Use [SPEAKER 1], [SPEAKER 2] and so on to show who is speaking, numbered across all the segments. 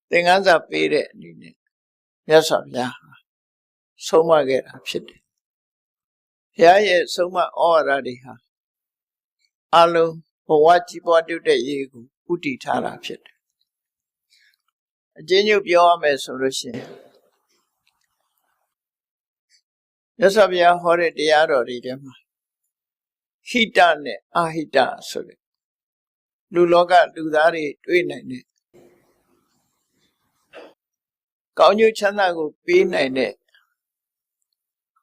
[SPEAKER 1] သင်္ကန်းစာပေးတဲ့အနေနဲ့မြတ်စွာဘုရားဆုံးမခဲ့တာဖြစ်တယ်ဘုရားရဲ့ဆုံးမဩဝါဒတွေဟာအလုံးဘဝကြီးပွားတိုးတက်ရေးကိုဥတည်ထားတာဖြစ်တယ်အကျဉ်းချုပ်ပြောရမယ်ဆိုလို့ရှိရင်မြတ်စွာဘုရားဟောတဲ့တရားတော်တွေထဲမှာဟိတနဲ့အာဟိတဆိုတဲ့လူလောကလူသားတွေတွေ့နိုင်တဲ့ကောင်းကျိုးချမ်းသာကိုပေးနိုင်တဲ့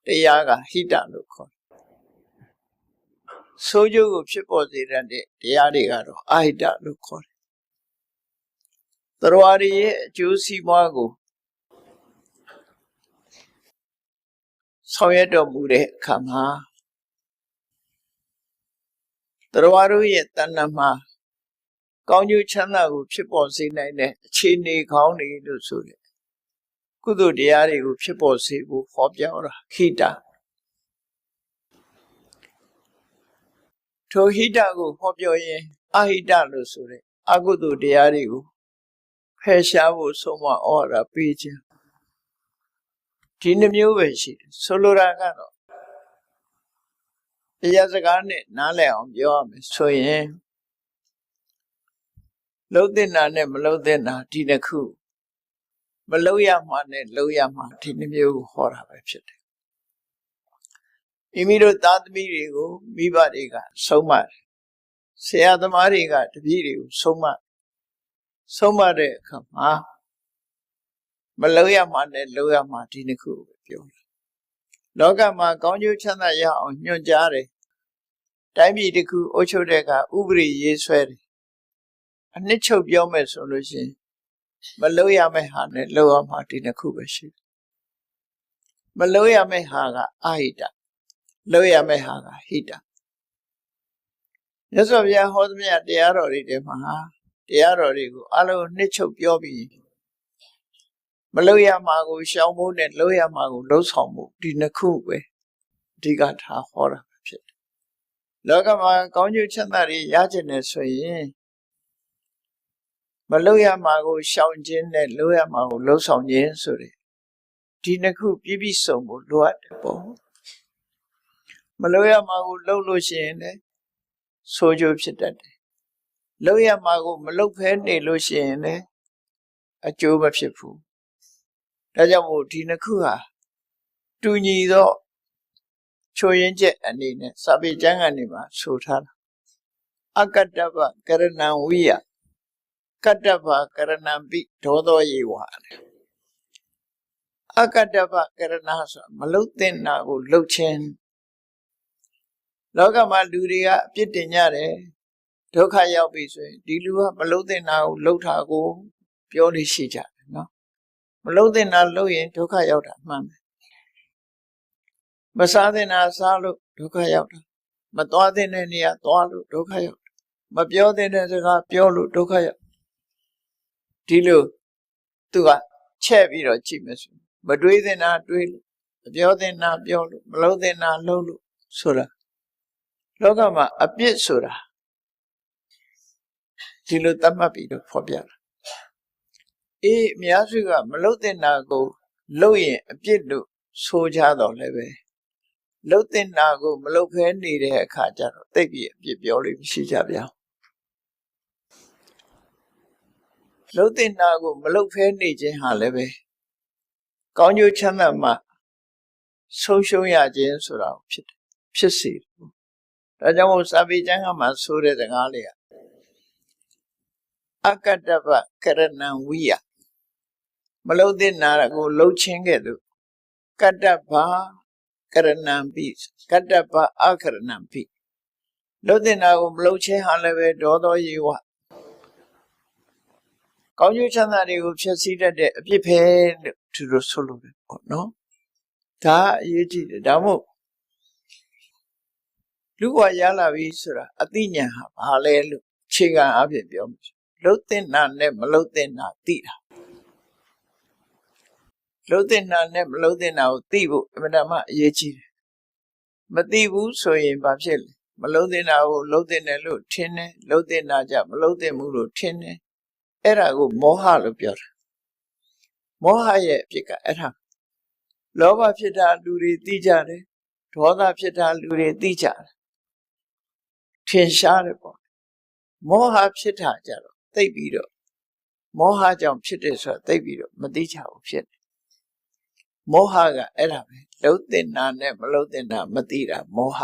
[SPEAKER 1] တရားကဟိတလို့ခေါ်တယ်ဆိုးကျိုးကိုဖြစ်ပေါ်စေတဲ့တရားတွေကတော့အာဟိတလို့ခေါ်တယ်သရဝရရဲ့အကျိုးစီးပွားကိုဆောင်ရွက်တော်မူတဲ့အခါမှာသရဝရရဲ့တဏ္ဍမှာကောင်းကျိုးချမ်းသာကိုဖြစ်ပေါ်စေနိုင်တဲ့အခြေအနေကောင်းတွေလို့ဆိုတယ်ကုသိုလ်တရားတွေကိုဖြစ်ပေါ်စေဖို့ဟောပြောတာဟိတထိုဟိတကိုဟောပြောရင်အာဟိတလို့ဆိုတဲ့အကုသိုလ်တရားတွေကိုဖယ်ရှားဖို့ဆုံးမဩဝါဒပေးခြင်းဒီနှမျိုးပဲရှိတယ်ဆိုလိုတာကတော့တရားစကားနဲ့နားလည်အောင်ပြောရမယ်ဆိုရင်လှုပ်တဲ့နာနဲ့မလှုပ်တဲ့နာဒီတစ်ခုမလှုပ်ရမှနဲ့လှုပ်ရမှဒီနှမျိုးကိုဟောတာပဲဖြစ်တယ်မိမိတို့သားသမီးတွေကိုမိဘတွေကဆုံးမတယ်ဆရာသမားတွေကတပည့်တွေကိုဆုံးမတဲ့အခါမှာမလှုပ်ရမှနဲ့လှုပ်ရမှဒီနှစ်ခုပဲပြောတယ်လောကမှာကောင်းကျိုးချမ်းသာရအောင်ညွှန်ကြားတယ်တိုင်းပြည်တစ်ခုအုပ်ချုပ်တဲ့အခါဥပဒေရေးဆွဲတယ်အနှစ်ချုပ်ပြောမယ်ဆိုလို့ရှိရင်မလှုပ်ရမယ့်ဟာနဲ့လှုပ်ရမှဒီနှစ်ခုပဲရှိတယ်မလှုပ်ရမယ့်ဟာကအာဟိတလှုပ်ရမယ့်ဟာကဟိတမြတ်စွာဘုရားဟောသမျှတရားတော်တွေထဲမှာတရားတော်တွေကိုအလုံးနှစ်ချုပ်ပြောပြီးမလှုပ်ရမှာကိုရှောင်ဖို့နဲ့လှုပ်ရမှာကိုလှုပ်ဆောင်ဖို့ဒီနှစ်ခုပဲအဓိကထားဟောတာပဲဖြစ်တယ်လောကမှာကောင်းကျိုးချမ်းသာတွေရခြင်းနဲ့ဆိုရင်မလှုပ်ရမှာကိုရှောင်ခြင်းနဲ့လှုပ်ရမှာကိုလှုပ်ဆောင်ခြင်းဆိုတဲ့ဒီနှစ်ခုပြည့်ပြည့်စုံဖို့လိုအပ်တယ်ပေါ့မလှုပ်ရမှာကိုလှုပ်လို့ရှိရင်လည်းဆိုးကျိုးဖြစ်တတ်တယ်လှုပ်ရမှာကိုမလှုပ်ဖဲနေလို့ရှိရင်လည်းအကျိုးမဖြစ်ဘူးဒါကြောင့်မို့ဒီနှစ်ခုဟာတူညီသောချိုးရင်းချက်အနေနဲ့စာပေကျမ်းကနေမှာဆိုထားတာအကတ္တပကရဏံဝိယကတ္တပကရဏံပိဒေါသောယေဝအကတ္တပကရဏဆိုမလှုပ်တဲ့နာကိုလှုပ်ခြင်းလောကမှာလူတွေကအပြစ်တင်ကြတယ်ဒုက္ခရောက်ပြီဆိုရင်ဒီလူကမလှုပ်တဲ့နာကိုလှုပ်တာကိုပြောလို့ရှိကြတယ်နော်မလှုပ်တဲ့နာလှုပ်ရင်ဒုက္ခရောက်တာမှန်တယ်မစားတဲ့နာစားလို့ဒုက္ခရောက်တာမသွားတဲ့နေရာသွားလို့ဒုက္ခရောက်တာမပြောတဲ့စကားပြောလို့ဒုက္ခရောက်ဒီလိုသူကချက်ပြီးတော့ကြည့်မယ်ဆိုမတွေးတဲ့နာတွေးလို့မပြောတဲ့နာပြောလို့မလှုပ်တဲ့နာလှုပ်လို့ဆိုတာလောကမှာအပြစ်ဆိုတာဒီလိုသတ်မှတ်ပြီးတော့ဖော်ပြတာအများစုကမလှုပ်တဲ့နာကိုလှုပ်ရင်အပြစ်လို့ဆိုကြတော့လည်းပဲလှုပ်တဲ့နာကိုမလှုပ်ဖဲနေတဲ့အခါကျတော့တိတ်ပြီးအပြစ်ပြောလို့မရှိကြဗျာလှုပ်တဲ့နာကိုမလှုပ်ဖဲနေခြင်းဟာလည်းပဲကောင်းကျိုးချမ်းသာမှဆုံးရှုံးရခြင်းဆိုတာဖြစ်စေတယ်ဒါကြောင့်မို့စာပေကျမ်းကမှာဆိုတဲ့စကားလေးကအကတ္တပကရဏံဝိယမလှုပ်တဲ့နာကိုလှုပ်ခြင်းကဲ့သို့ကတ္တပကရဏံပိကတ္တပအခရဏံပိလှုပ်တဲ့နာကိုမလှုပ်ခြင်းဟာလည်းပဲဒေါသောယေဝကောင်းကျိုးချမ်းသာတွေကိုဖျက်ဆီးတတ်တဲ့အပြစ်ပဲလို့သူတို့ဆိုလို့ပဲပေါ့နော်ဒါအရေးကြီးတယ်ဒါမို့လူ့ဘဝရလာပြီဆိုတာအသိဉာဏ်ဟာဘာလဲလို့ခြေခံအဖြစ်ပြောမယ်လှုပ်တဲ့နာနဲ့မလှုပ်တဲ့နာသိတာလှုပ်တဲ့နာနဲ့မလှုပ်တဲ့နာကိုသိဖို့အမှန်တမ်းအရေးကြီးတယ်မသိဘူးဆိုရင်ဘာဖြစ်လဲမလှုပ်တဲ့နာကိုလှုပ်တဲ့နယ်လို့ထင်တယ်လှုပ်တဲ့နာကြမလှုပ်တဲ့မှုလို့ထင်တယ်အဲ့ဒါကိုမောဟလို့ပြောတာ မောဟရဲ့အဖြစ်ကအဲ့ဒါလောဘဖြစ်တာလူတွေသိကြတယ်ဒေါသဖြစ်တာလူတွေသိကြတယ်ထင်ရှားတယ်ပေါ့မောဟဖြစ်တာကြတော့သိပြီးတော့မောဟကြောင့်ဖြစ်တယ်ဆိုတာသိပြီးတော့မသိချဘူးဖြစ်တယ်မောဟကအဲ့ဒါပဲလှုပ်တင်တာနဲ့မလှုပ်တင်တာမသိတာမောဟ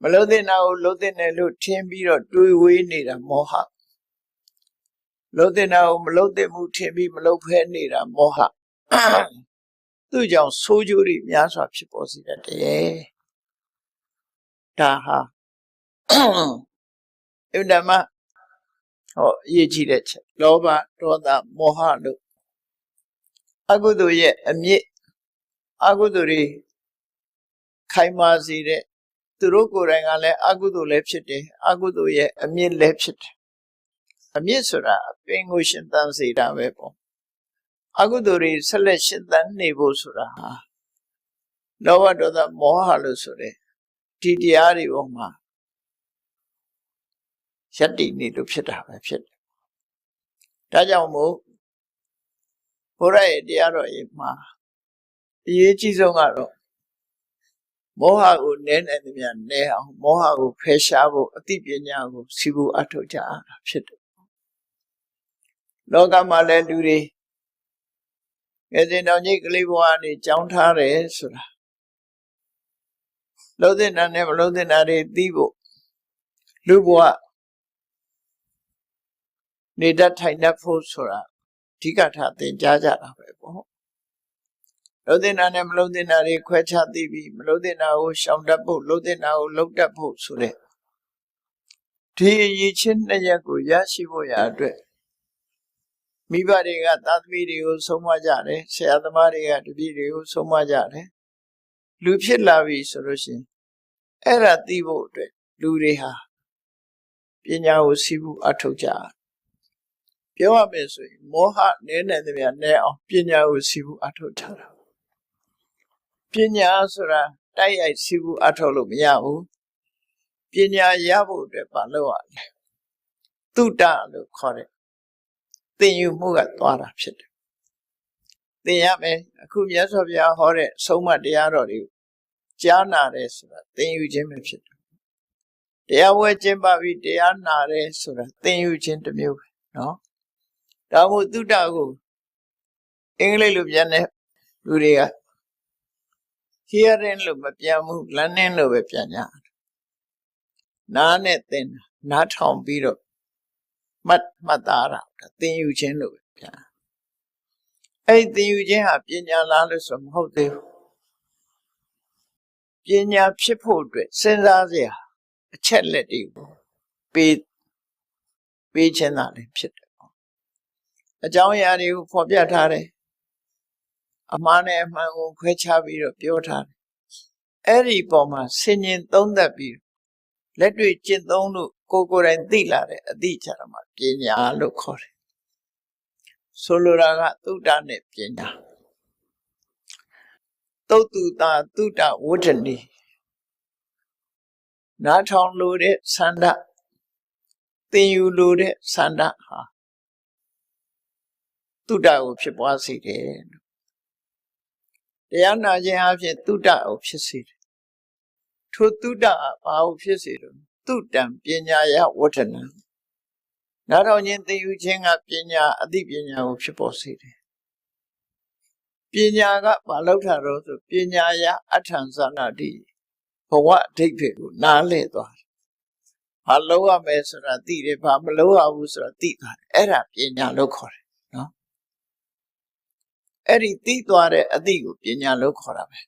[SPEAKER 1] မလှုပ်တင်တာကိုလှုပ်တင်တယ်လို့ထင်ပြီးတော့တွေးဝေးနေတာမောဟလှုပ်တင်တာကိုမလှုပ်တင်မှုထင်ပြီးမလှုပ်ဖဲနေတာမောဟသူ့ကြောင့်ဆိုးကျိုးတွေများစွာဖြစ်ပေါ်စေတတ်တယ်ဒါဟာအမှန်မှအရေးကြီးတဲ့ချက်လောဘဒေါသမောဟလို့အကုသိုလ်ရဲ့အမြစ်အကုသိုလ်တွေခိုင်မာစေတဲ့သူတို့ကိုယ်တိုင်ကလည်းအကုသိုလ်လည်းဖြစ်တယ်အကုသိုလ်ရဲ့အမြစ်လည်းဖြစ်တယ်အမြစ်ဆိုတာအပင်ကိုရှင်သန်စေတာပဲပေါ့အကုသိုလ်တွေဆက်လက်ရှင်သန်နေဖို့ဆိုတာဟာလောဘဒေါသမောဟလို့ဆိုတဲ့ဒီတရားတွေပေါ်မှာယက်တည်နေလို့ဖြစ်တာပဲဖြစ်တယ်ဒါကြောင့်မို့ဘုရားရဲ့တရားတော်ရဲ့မှာအရေးကြီးဆုံးကတော့မောဟကိုနည်းနိုင်သမျှနည်းအောင်မောဟကိုဖယ်ရှားဖို့အသိပညာကိုစီဖို့အထောက်ကြရတာဖြစ်တယ်လောကမှာလည်းလူတွေငယ်စဉ်တောင်ကြီးကလေးဘဝနေကြောင်းထားတယ်ဆိုတာလှုပ်တဲ့နာနဲ့မလှုပ်တဲ့နာတွေသိဖို့လူဘဝနေတတ်ထိုင်တတ်ဖို့ဆိုတာအဓိကထားသင်ကြားကြတာပဲပေါ့လှုပ်တဲ့နာနဲ့မလှုပ်တဲ့နာတွေခွဲခြားသိပြီးမလှုပ်တဲ့နာကိုရှောင်တတ်ဖို့လှုပ်တဲ့နာကိုလှုပ်တတ်ဖို့ဆိုတဲ့ဒီအရေးချင်းနှစ်ရပ်ကိုရရှိဖို့ရာအတွက်မိဘတွေကသားသမီးတွေကိုဆုံးမကြတယ်ဆရာသမားတွေကတပည့်တွေကိုဆုံးမကြတယ်လူဖြစ်လာပြီဆိုလို့ရှိရင်အဲ့ဒါသိဖို့အတွက်လူတွေဟာပညာကိုစီးဖို့အထောက်ကြပြောရမယ်ဆိုရင်မောဟနည်းနိုင်သမျှနည်းအောင်ပညာကိုစီးဖို့အထောက်ကြတာပညာဆိုတာတိုက်ရိုက်စီးဖို့အထောက်လို့မရဘူးပညာရဖို့အတွက်ဘာလုပ်ရလဲသုတလို့ခေါ်တယ်သင်ယူမှုကသွားတာဖြစ်တယ်သင်ရမယ်အခုမြတ်စွာဘုရားဟောတဲ့ဆုံးမတရားတော်တွေကိုကြားနာတယ်ဆိုတာသင်ယူခြင်းပဲဖြစ်တယ်တရားဝဲကျင့်ပါပြီတရားနာတယ်ဆိုတာသင်ယူခြင်းတစ်မျိုးပဲနော်ဒါမို့သုတကိုအင်္ဂလိပ်လိုပြန်တဲ့လူတွေက hearing လို့မပြန်ဘူး learning လို့ပဲပြန်ကြနားနဲ့သင်နားထောင်ပြီးတော့မှတ်သားတာသင်ယူခြင်းလို့ပဲပြန်အဲ့သင်ယူခြင်းဟာပညာလားလို့ဆိုမဟုတ်သေးဘူးပညာဖြစ်ဖို့အတွက်စဉ်းစားစရာအချက်လက်တွေကိုပေးခြင်းသာလည်းဖြစ်တယ်ပေါ့အကြောင်းအရာတွေကိုဖော်ပြထားတယ်အမှားနဲ့အမှန်ကိုခွဲခြားပြီးတော့ပြောထားတယ်အဲ့ဒီပေါ်မှာဆင်ញင်သုံးသပ်ပြီးလက်တွေ့ကျင့်သုံးလို့ကိုယ်တိုင်သိလာတဲ့အသိဉာဏ်မှာပညာလို့ခေါ်တယ်ဆိုလိုတာကသုတနဲ့ပညာသုတ္တုတာသုတဝဋ္ဌနိနားထောင်လို့တဲ့ဆန္ဒသင်ယူလို့တဲ့ဆန္ဒဟာသုတကိုဖြစ်ပွားစေတယ်တရားနာခြင်းအဖြစ်သုတကိုဖြစ်စေတယ်ထိုသုတဘာကိုဖြစ်စေတယ်သုတံပညာယဝဋ္ဌနံနားထောင်ခြင်းသင်ယူခြင်းကပညာအသိပညာကိုဖြစ်ပေါ်စေတယ်ပညာကဘာလောက်တာတော့ဆိုပညာယအထံသနာတိဘဝအဓိပ္ပာယ်ကိုနားလည်သွားတယ်ဘာလုပ်ရမယ်ဆိုတာသိတယ်ဘာမလုပ်ရဘူးဆိုတာသိသွားတယ်အဲ့ဒါပညာလို့ခေါ်တယ်နော်အဲ့ဒီသိသွားတဲ့အသိကိုပညာလို့ခေါ်တာပဲ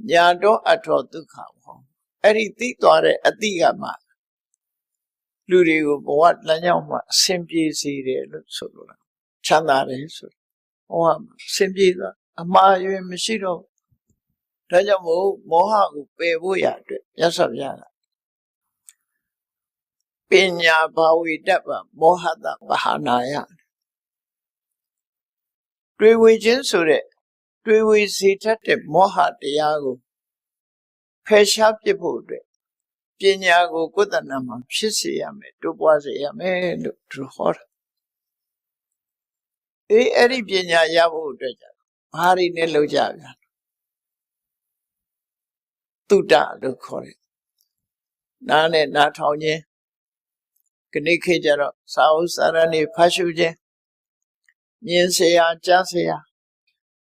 [SPEAKER 1] ညာတော့အထောဒုက္ခဟောအဲ့ဒီသိသွားတဲ့အသိကမှလူတွေကိုဘဝလမ်းကြောင်းမှာအဆင်ပြေစေတယ်လို့ဆိုလိုတာချမ်းသာတယ်ဆိုဟောအဆင်ပြေသွားအမှားယွင်းမရှိတော့ဒါကြောင့်မို့မောဟကိုပယ်ဖို့ရအတွက်မြတ်စွာဘုရားကပညာဘာဝိတ္တပမောဟတပဟာနာယတွေ့ဝေခြင်းဆိုတဲ့တွေ့ဝေစေတတ်တဲ့မောဟတရားကိုဖယ်ရှားပစ်ဖို့အတွက်ပညာကိုကိုယ်တဏ္ဍာမှာဖြစ်စေရမယ်တိုးပွားစေရမယ်လို့သူဟောတာ အဲ့ဒီပညာရဖို့အတွက်ကြဘာတွေနဲ့လောက်ကြဗျာတုတ္တလို့ခေါ်တယ်နားနဲ့နားထောင်ခြင်းခဏခေတ်ကြတော့စာအုပ်စာတမ်းတွေဖတ်ရှုခြင်းမြင်เสียကြားเสีย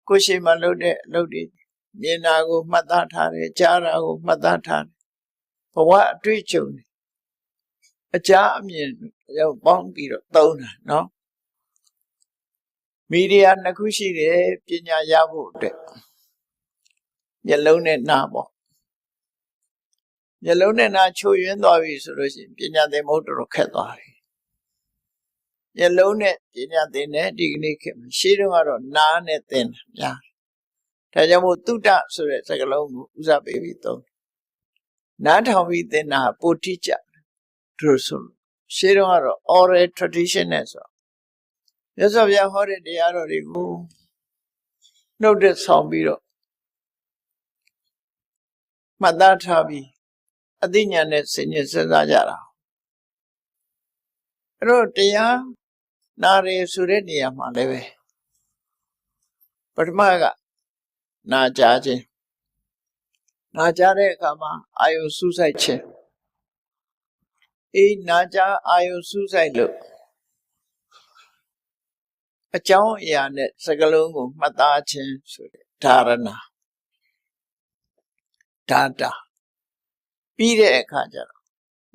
[SPEAKER 1] ကိုယ်ရှိမှလုပ်တဲ့အလုပ်တွေမြင်တာကိုမှတ်သားထားတယ်ကြားတာကိုမှတ်သားထားတယ်ဘဝအတွေ့အကြုံတွေအကြားအမြင်ရောက်ပေါင်းပြီးတော့သုံးတာနော်မီဒီယာနှစ်ခုရှိတယ်ပညာရဖို့အတွက်မျက်လုံးနဲ့နားပေါ့မျက်လုံးနဲ့နားချို့ယွင်းသွားပြီဆိုလို့ရှိရင်ပညာသင်ဖို့တော်တော်ခက်သွားတယ်မျက်လုံးနဲ့ပညာသင်တဲ့ဒီကနေ့ခေတ်မှာရှေးတုန်းကတော့နားနဲ့သင်တာများဒါကြောင့်မို့တုတ္တဆိုတဲ့စကားလုံးကိုဦးစားပေးပြီးသုံးနားထောင်ပြီးသင်တာပိုတိကျသူဆိုရှေးတုန်းကတော့ oral tradition နဲ့ဆိုမြတ်စွာဘုရားဟောတဲ့တရားတော်တွေကိုနှုတ်တဲ့ဆောင်ပြီးတော့မှတ်သားထားပြီးအသိဉာဏ်နဲ့စဉ်းကျင်စဉ်းစားကြတာအဲ့တော့တရားနာရယ်ဆိုတဲ့နေရာမှာလည်းပဲပထမကနာကြားခြင်းနာကြားတဲ့အခါမှာအာယုစူးစိုက်ခြင်းနာကြားအာယုစူးစိုက်လို့အကြောင်းအရာနဲ့စကားလုံးကိုမှတ်သားခြင်းဆိုတဲ့ဓာရဏdata ပြီးတဲ့အခါကျတော့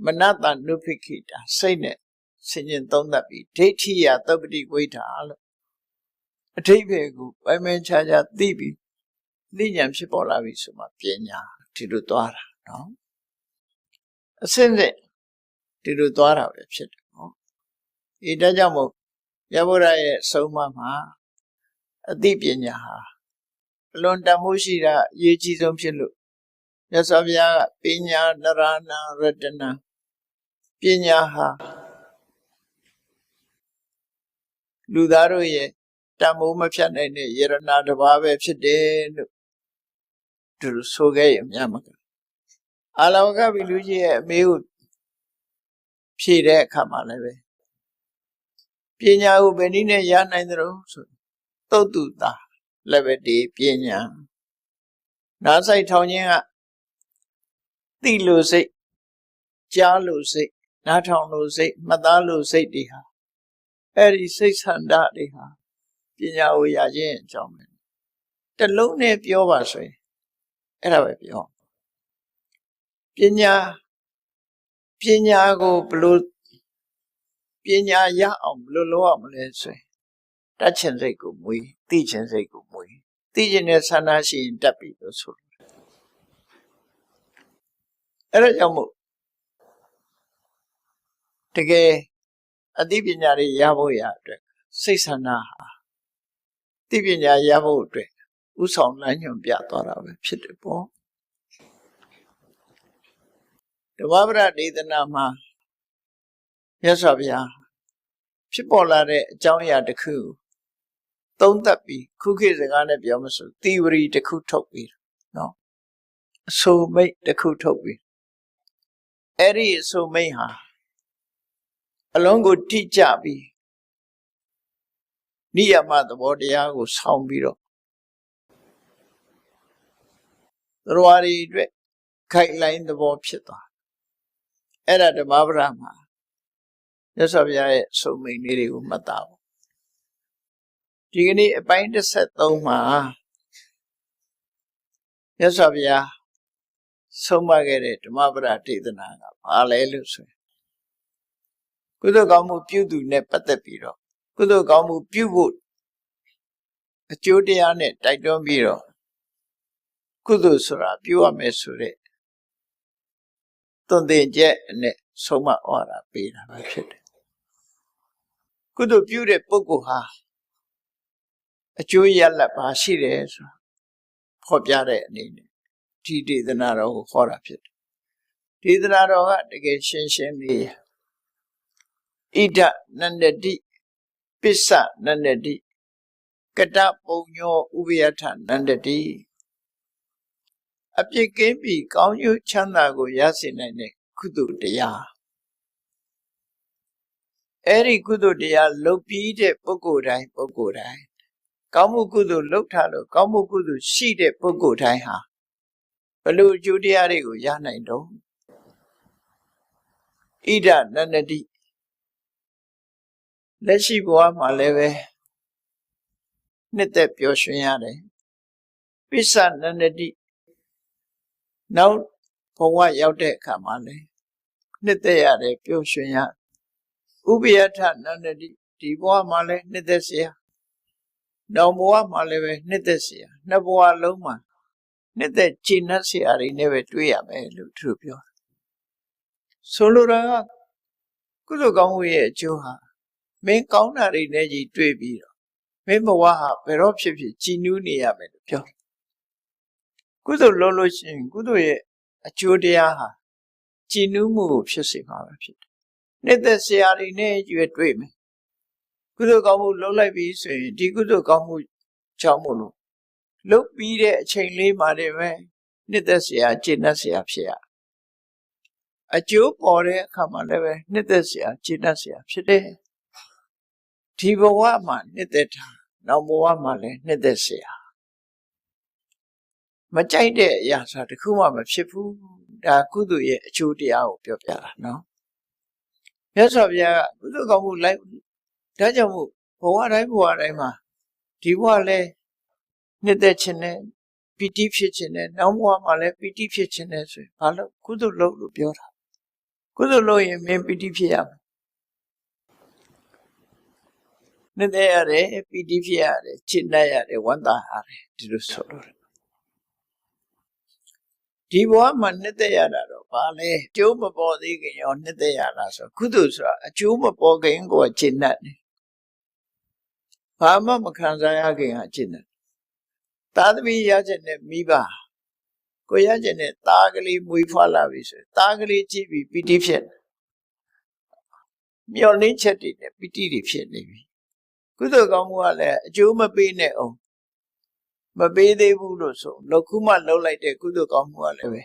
[SPEAKER 1] မနတနုဖိခိတာစိတ်နဲ့ဆင်ញင်သုံးသပ်ပြီးဒိဋ္ဌိယသုပ္ပတိဝိထာလို့အထိပ္ပယ်ကိုပိုင်းပိုင်းခြားခြားသိပြီးသိဉာဏ်ဖြစ်ပေါ်လာပြီဆိုမှပညာဒီလိုသွားတာနော်အစင်းစင်းဒီလိုသွားတာပဲဖြစ်တယ်နော်ဒါကြောင့်မို့ရဗုဒ္ဓရဲ့အဆုံးအမမှာအသိပညာဟာအလွန်တန်ဖိုးရှိတာအရေးကြီးဆုံးဖြစ်လို့မြတ်စွာဘုရားကပညာနရဏရတနာပညာဟာလူသားတို့ရဲ့တန်ဖိုးမဖြတ်နိုင်တဲ့ယရဏတစ်ပါးပဲဖြစ်တယ်လို့သူဆိုခဲ့ရမြတ်မကအာလဝကဘိလူကြီးရဲ့အမေကိုဖြေတဲ့အခါမှာလည်းပဲပညာကိုဘယ်နည်းနဲ့ရနိုင်သလဲဆိုသုတ်တုတာလည်းပဲဒီပညာနားဆိုင်ထောင်ခြင်းကသိလို့စိတ်ကြားလို့စိတ်နားထောင်လို့စိတ်မှတ်သားလို့စိတ်တွေဟာအဲ့ဒီစိတ်ဆန္ဒတွေဟာပညာကိုရခြင်းအကြောင်းပဲတလုံးနဲ့ပြောပါဆိုရင်အဲ့ဒါပဲပြောပညာကိုဘလို့ပညာရအောင်ဘလို့လုပ်အောင်မလဲဆိုရင်တတ်ခြင်းစိတ်ကိုမွေးသိခြင်းစိတ်ကိုမွေးသိခြင်းနဲ့ဆန္ဒရှိရင်တတ်ပြီလို့ဆိုလို့အဲ့ဒါကြောင့်မို့တကယ်အသိပညာတွေရဖို့ရအတွက်စိတ်ဆန္ဒဟာသိပညာရဖို့အတွက်ဥဆောင်လမ်းညွှန်ပြသွားတာပဲဖြစ်တယ်ပေါ့ဓမ္မပဒဒေသနာမှာမြတ်စွာဘုရားဖြစ်ပေါ်လာတဲ့အကြောင်းအရာတစ်ခုသုံးသပ်ပြီးခုခေတ်စကားနဲ့ပြောမစို့သီဝရီတစ်ခုထုတ်ပြီးနော်အဆိုမိတ်တစ်ခုထုတ်ပြီးအဲ့ဒီအဆိုမိတ်ဟာအလုံးကိုတိကျပြီးနိယမသဘောတရားကိုဆောင်းပြီးတော့သရဝရီအတွက်ခိုင်လိုင်းသဘောဖြစ်သွားအဲ့ဒါဓမ္မပဒမှာမြတ်စွာဘုရားရဲ့ဆုံးမိန့်လေးတွေကိုမှတ်သားဖို့ဒီကနေ့အပိုင်း13မှာမြတ်စွာဘုရားဆုံးမခဲ့တဲ့ဓမ္မပဒဒေသနာကဘာလဲလို့ဆိုရင်ကုသိုလ်ကောင်းမှုပြုသူနဲ့ပတ်သက်ပြီးတော့ကုသိုလ်ကောင်းမှုပြုဖို့အကျိုးတရားနဲ့တိုက်တွန်းပြီးတော့ကုသိုလ်ဆိုတာပြုရမယ်ဆိုတဲ့သွန်သင်ချက်နဲ့ဆုံးမဩဝါဒပေးတာပဲဖြစ်တယ်ကုသိုလ်ပြုတဲ့ပုဂ္ဂိုလ်ဟာအကျိုးရလဒ်ပါရှိတယ်ဆိုတာဖော်ပြတဲ့အနေနဲ့ဒီဒေသနာတော်ကိုခေါ်တာဖြစ်တယ်ဒေသနာတော်ကတကယ်ရှင်းရှင်းလေးဣဒနန္ဒတိပစ္စနန္ဒတိကတပုံညောဥပယထနန္ဒတိအပြစ်ကင်းပြီးကောင်းကျိုးချမ်းသာကိုရစေနိုင်တဲ့ကုသိုလ်တရား အဲ့ဒီကုသိုလ်တရားလုပ်ပြီးတဲ့ပုဂ္ဂိုလ်တိုင်းကောင်းမှုကုသိုလ်လုပ်ထားလို့ကောင်းမှုကုသိုလ်ရှိတဲ့ပုဂ္ဂိုလ်တိုင်းဟာဘယ်လိုအကျိုးတရားတွေကိုရနိုင်တော့ဣဒနန္နတိလက်ရှိဘဝမှာလည်းပဲနှစ်သက်ပျော်ရွှင်ရတယ်ပိဿနန္နတိနောက်ဘဝရောက်တဲ့အခါမှာလည်းနှစ်သက်ရတယ်ပျော်ရွှင်ရဥပယထနန္နတိဒီဘဝမှာလည်းနှစ်သက်เสียနောက်ဘဝမှာလည်းပဲနှစ်သက်เสียနှစ်ဘဝလုံးမှာနှစ်သက်ကျင့်တ်เสียတွေနဲ့ပဲတွေ့ရမယ်လို့သူပြောဆိုလိုတာကကုသိုလ်ကောင်းမှုရဲ့အကျိုးဟာမင်းကောင်းတာတွေနဲ့ကြီးတွေ့ပြီးတော့မင်းဘဝဟာဘယ်တော့ဖြစ်ကြည်နူးနေရမယ်လို့ပြောကုသိုလ်လုပ်လို့ရှိရင်ကုသိုလ်ရဲ့အကျိုးတရားဟာကြည်နူးမှုကိုဖြစ်စေမှာပဲဖြစ်တယ်နှစ်သက်เสียတွေနဲ့ကြီးတွေ့မယ်ကုသိုလ်ကောင်းမှုလုပ်လိုက်ပြီးဆိုရင်ဒီကုသိုလ်ကောင်းမှုကြောင့်မို့လို့လုပ်ပြီးတဲ့အချိန်လေးမှာတည်းပဲနှစ်သက်เสียကျင့်တ်เสียဖြစ်ရအကျိုးပေါ်တဲ့အခါမှာလည်းပဲနှစ်သက်เสียကျင့်တ်เสียဖြစ်တယ်ဒီဘဝမှာနှစ်သက်တာနောက်ဘဝမှာလည်းနှစ်သက်เสียမကြိုက်တဲ့အရာဆိုတာတခုမှမဖြစ်ဘူးဒါကုသိုလ်ရဲ့အကျိုးတရားကိုပြောပြတာနော်မြတ်စွာဘုရားကကုသိုလ်ကောင်းမှုလိုက်ဒါကြောင့်မို့ဘဝတိုင်းမှာဒီဘဝလည်းနှစ်သက်ခြင်းနဲ့ပီတိဖြစ်ခြင်းနဲ့နောက်ဘဝမှာလည်းပီတိဖြစ်ခြင်းနဲ့ဆိုရင်ဘာလို့ကုသိုလ်လုပ်လို့ပြောတာကုသိုလ်လုပ်ရင်မင်းပီတိဖြစ်ရမယ်နှစ်သက်ရတယ်ပီတိဖြစ်ရတယ်ချစ်တတ်ရတယ်ဝမ်းသာရတယ်ဒီလိုဆိုလို့ဒီဘဝမှာနှစ်သက်ရတာတော့ဘာလဲအကျိုးမပေါ်သေးခင်ရောနှစ်သက်ရတာဆိုကုသိုလ်ဆိုတာအကျိုးမပေါ်ခင်ကိုချစ်တတ်တယ်ဘာမှမခံစားရခင်ကချစ်တတ်သာသမီရခြင်းနဲ့မိဘကိုရခြင်းနဲ့သားကလေးမွေးဖွားလာပြီဆိုသားကလေးကြည့်ပြီးပီတိဖြစ်မျောလင်းချက်တွေနဲ့ပီတိတွေဖြစ်နေပြီကုသိုလ်ကောင်းမှုကလည်းအကျိုးမပေးနဲ့အောင်မပေးသေးဘူးလို့ဆိုလောက်ခုမှလှုပ်လိုက်တဲ့ကုသိုလ်ကောင်းမှုကလည်းပဲ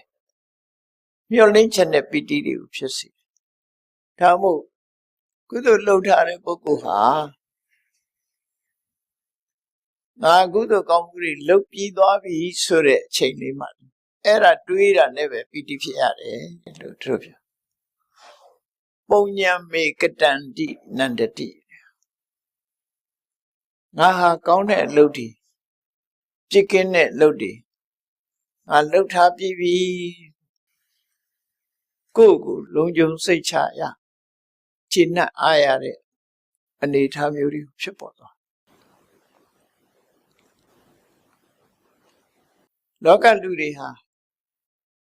[SPEAKER 1] မျောလင်းချက်နဲ့ပီတိတွေကိုဖြစ်စေဒါမို့ကုသိုလ်လှုပ်ထားတဲ့ပုဂ္ဂိုလ်ဟာငါကုသိုလ်ကောင်းမှုတွေလှုပ်ပြီးသွားပြီဆိုတဲ့အချိန်လေးမှာအဲ့ဒါတွေးတာနဲ့ပဲပီတိဖြစ်ရတယ်လို့သူတို့ပြောပုံညာမေကတန္တိနန္ဒတိငါဟာကောင်းတဲ့အလုပ်တွေပြစ်ကင်းတဲ့အလုပ်တွေငါလှုပ်ထားပြီးပြီကိုယ့်ကိုလုံခြုံစိတ်ချရခြေနဲ့အားရတဲ့အနေအထားမျိုးတွေဖြစ်ပေါ်သွားလောကလူတွေဟာ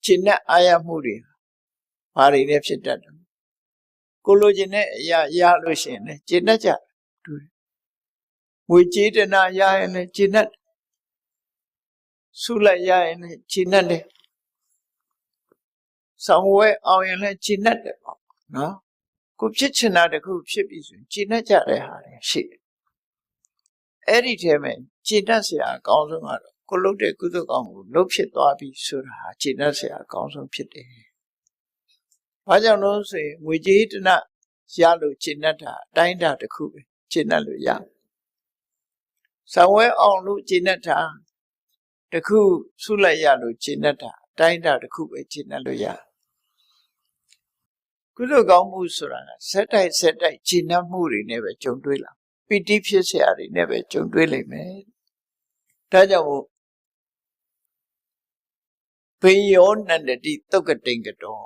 [SPEAKER 1] ခြေနဲ့အားရမှုတွေဘာတွေနဲ့ဖြစ်တတ်တယ်ကိုလိုချင်တဲ့အရာရလို့ရှိရင်လည်းခြေနဲ့ကြတူတယ်ငွေကြေးတနာရရင်လည်းခြေနဲ့ဆုလိုက်ရရင်လည်းခြေနဲ့တယ်ဆောင်ဝဲအောင်ရင်လည်းခြေနဲ့တယ်ပေါ့နော်ကိုဖြစ်ချင်တာတခုဖြစ်ပြီဆိုရင်ခြေနဲ့ကြတဲ့ဟာတွေရှိတယ်အဲ့ဒီထဲမှာခြေနဲ့เสียအကောင်းဆုံးကတော့ကိုလုပ်တဲ့ကုသိုလ်ကောင်းမှုလုပ်ဖြစ်သွားပြီဆိုတာဟာခြေနဲ့เสียအကောင်းဆုံးဖြစ်တယ်ဘာကြောင့်လို့ဆိုရင်ငွေကြေးတနာရလို့ခြေနဲ့တာအတိုင်းတာတစ်ခုပဲခြေနဲ့လို့ရဆောင်ဝဲအောင်လို့ခြေနဲ့တာတခုဆုလိုက်ရလို့ခြေနဲ့တာအတိုင်းတာတစ်ခုပဲခြေနဲ့လို့ရကုသိုလ်ကောင်းမှုဆိုတာကဆက်တိုက်ခြေနဲ့မှုတွေနဲ့ပဲကြုံတွေ့လာပီတိဖြစ်เสียတွေနဲ့ပဲကြုံတွေ့လိမ့်မယ်ဒါကြောင့်မို့ဘေယောနန္ဒတိသုတ်ကတိန်ကတော်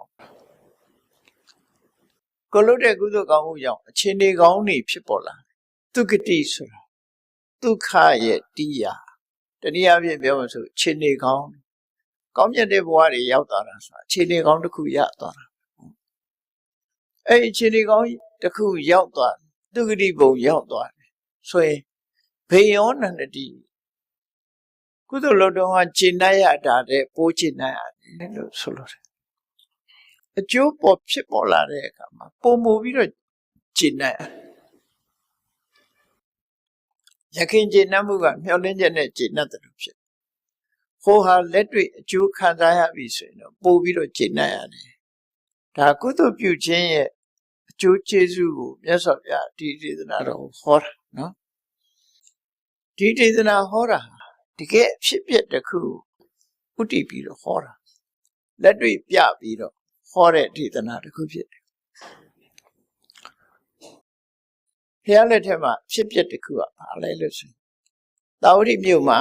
[SPEAKER 1] ကိုလို့တဲ့ကုသိုလ်ကောင်းမှုကြောင့်အခြေအနေကောင်းတွေဖြစ်ပေါ်လာသုကတိဆိုတာဒုက္ခရဲ့တရားတနည်းအားဖြင့်ပြောမှဆိုအခြေအနေကောင်းမြတ်တဲ့ဘဝတွေရောက်သွားတာဆိုတာအခြေအနေကောင်းတစ်ခုရသွားတာအဲ့အခြေအနေကောင်းတစ်ခုရောက်သွားသုကတိဘုံရောက်သွားတယ်ဆိုရင်ဘေယောနန္ဒတိကုသိုလ်လုပ်တော့ကျင့်နိုင်ရတာတဲ့ပိုးကျင့်နိုင်ရတယ်လို့ဆိုလို့တယ်အကျိုးပေါ်ဖြစ်ပေါ်လာတဲ့အခါမှာပုံမူပြီးတော့ကျင့်နိုင်ရခင်ကျင့်နှမှုကမျှော်လင့်ချက်နဲ့ကျင့်တတ်တယ်လို့ဖြစ်ဟိုဟာလက်တွေ့အကျိုးခံစားရပြီဆိုရင်တော့ပို့ပြီးတော့ကျင့်နိုင်ရတယ်ဒါကုသိုလ်ပြုခြင်းရဲ့အ ကျိုးကျေးဇူးကိုမြတ်စွာဘုရားဒီဒေသနာတော်ဟောတာနော်ဒီဒေသနာဟောတာတကယ်ဖြစ်ပျက်တစ်ခုဥတည်ပြီးတော့ဟောတာလက်တွေ့ပြပြီးတော့ဟောတဲ့ဒေသနာတစ်ခုဖြစ်တယ်ဘုရားလက်ထက်မှာဖြစ်ပျက်တစ်ခုကဘာလဲလို့ဆိုသာဝတိမြို့မှာ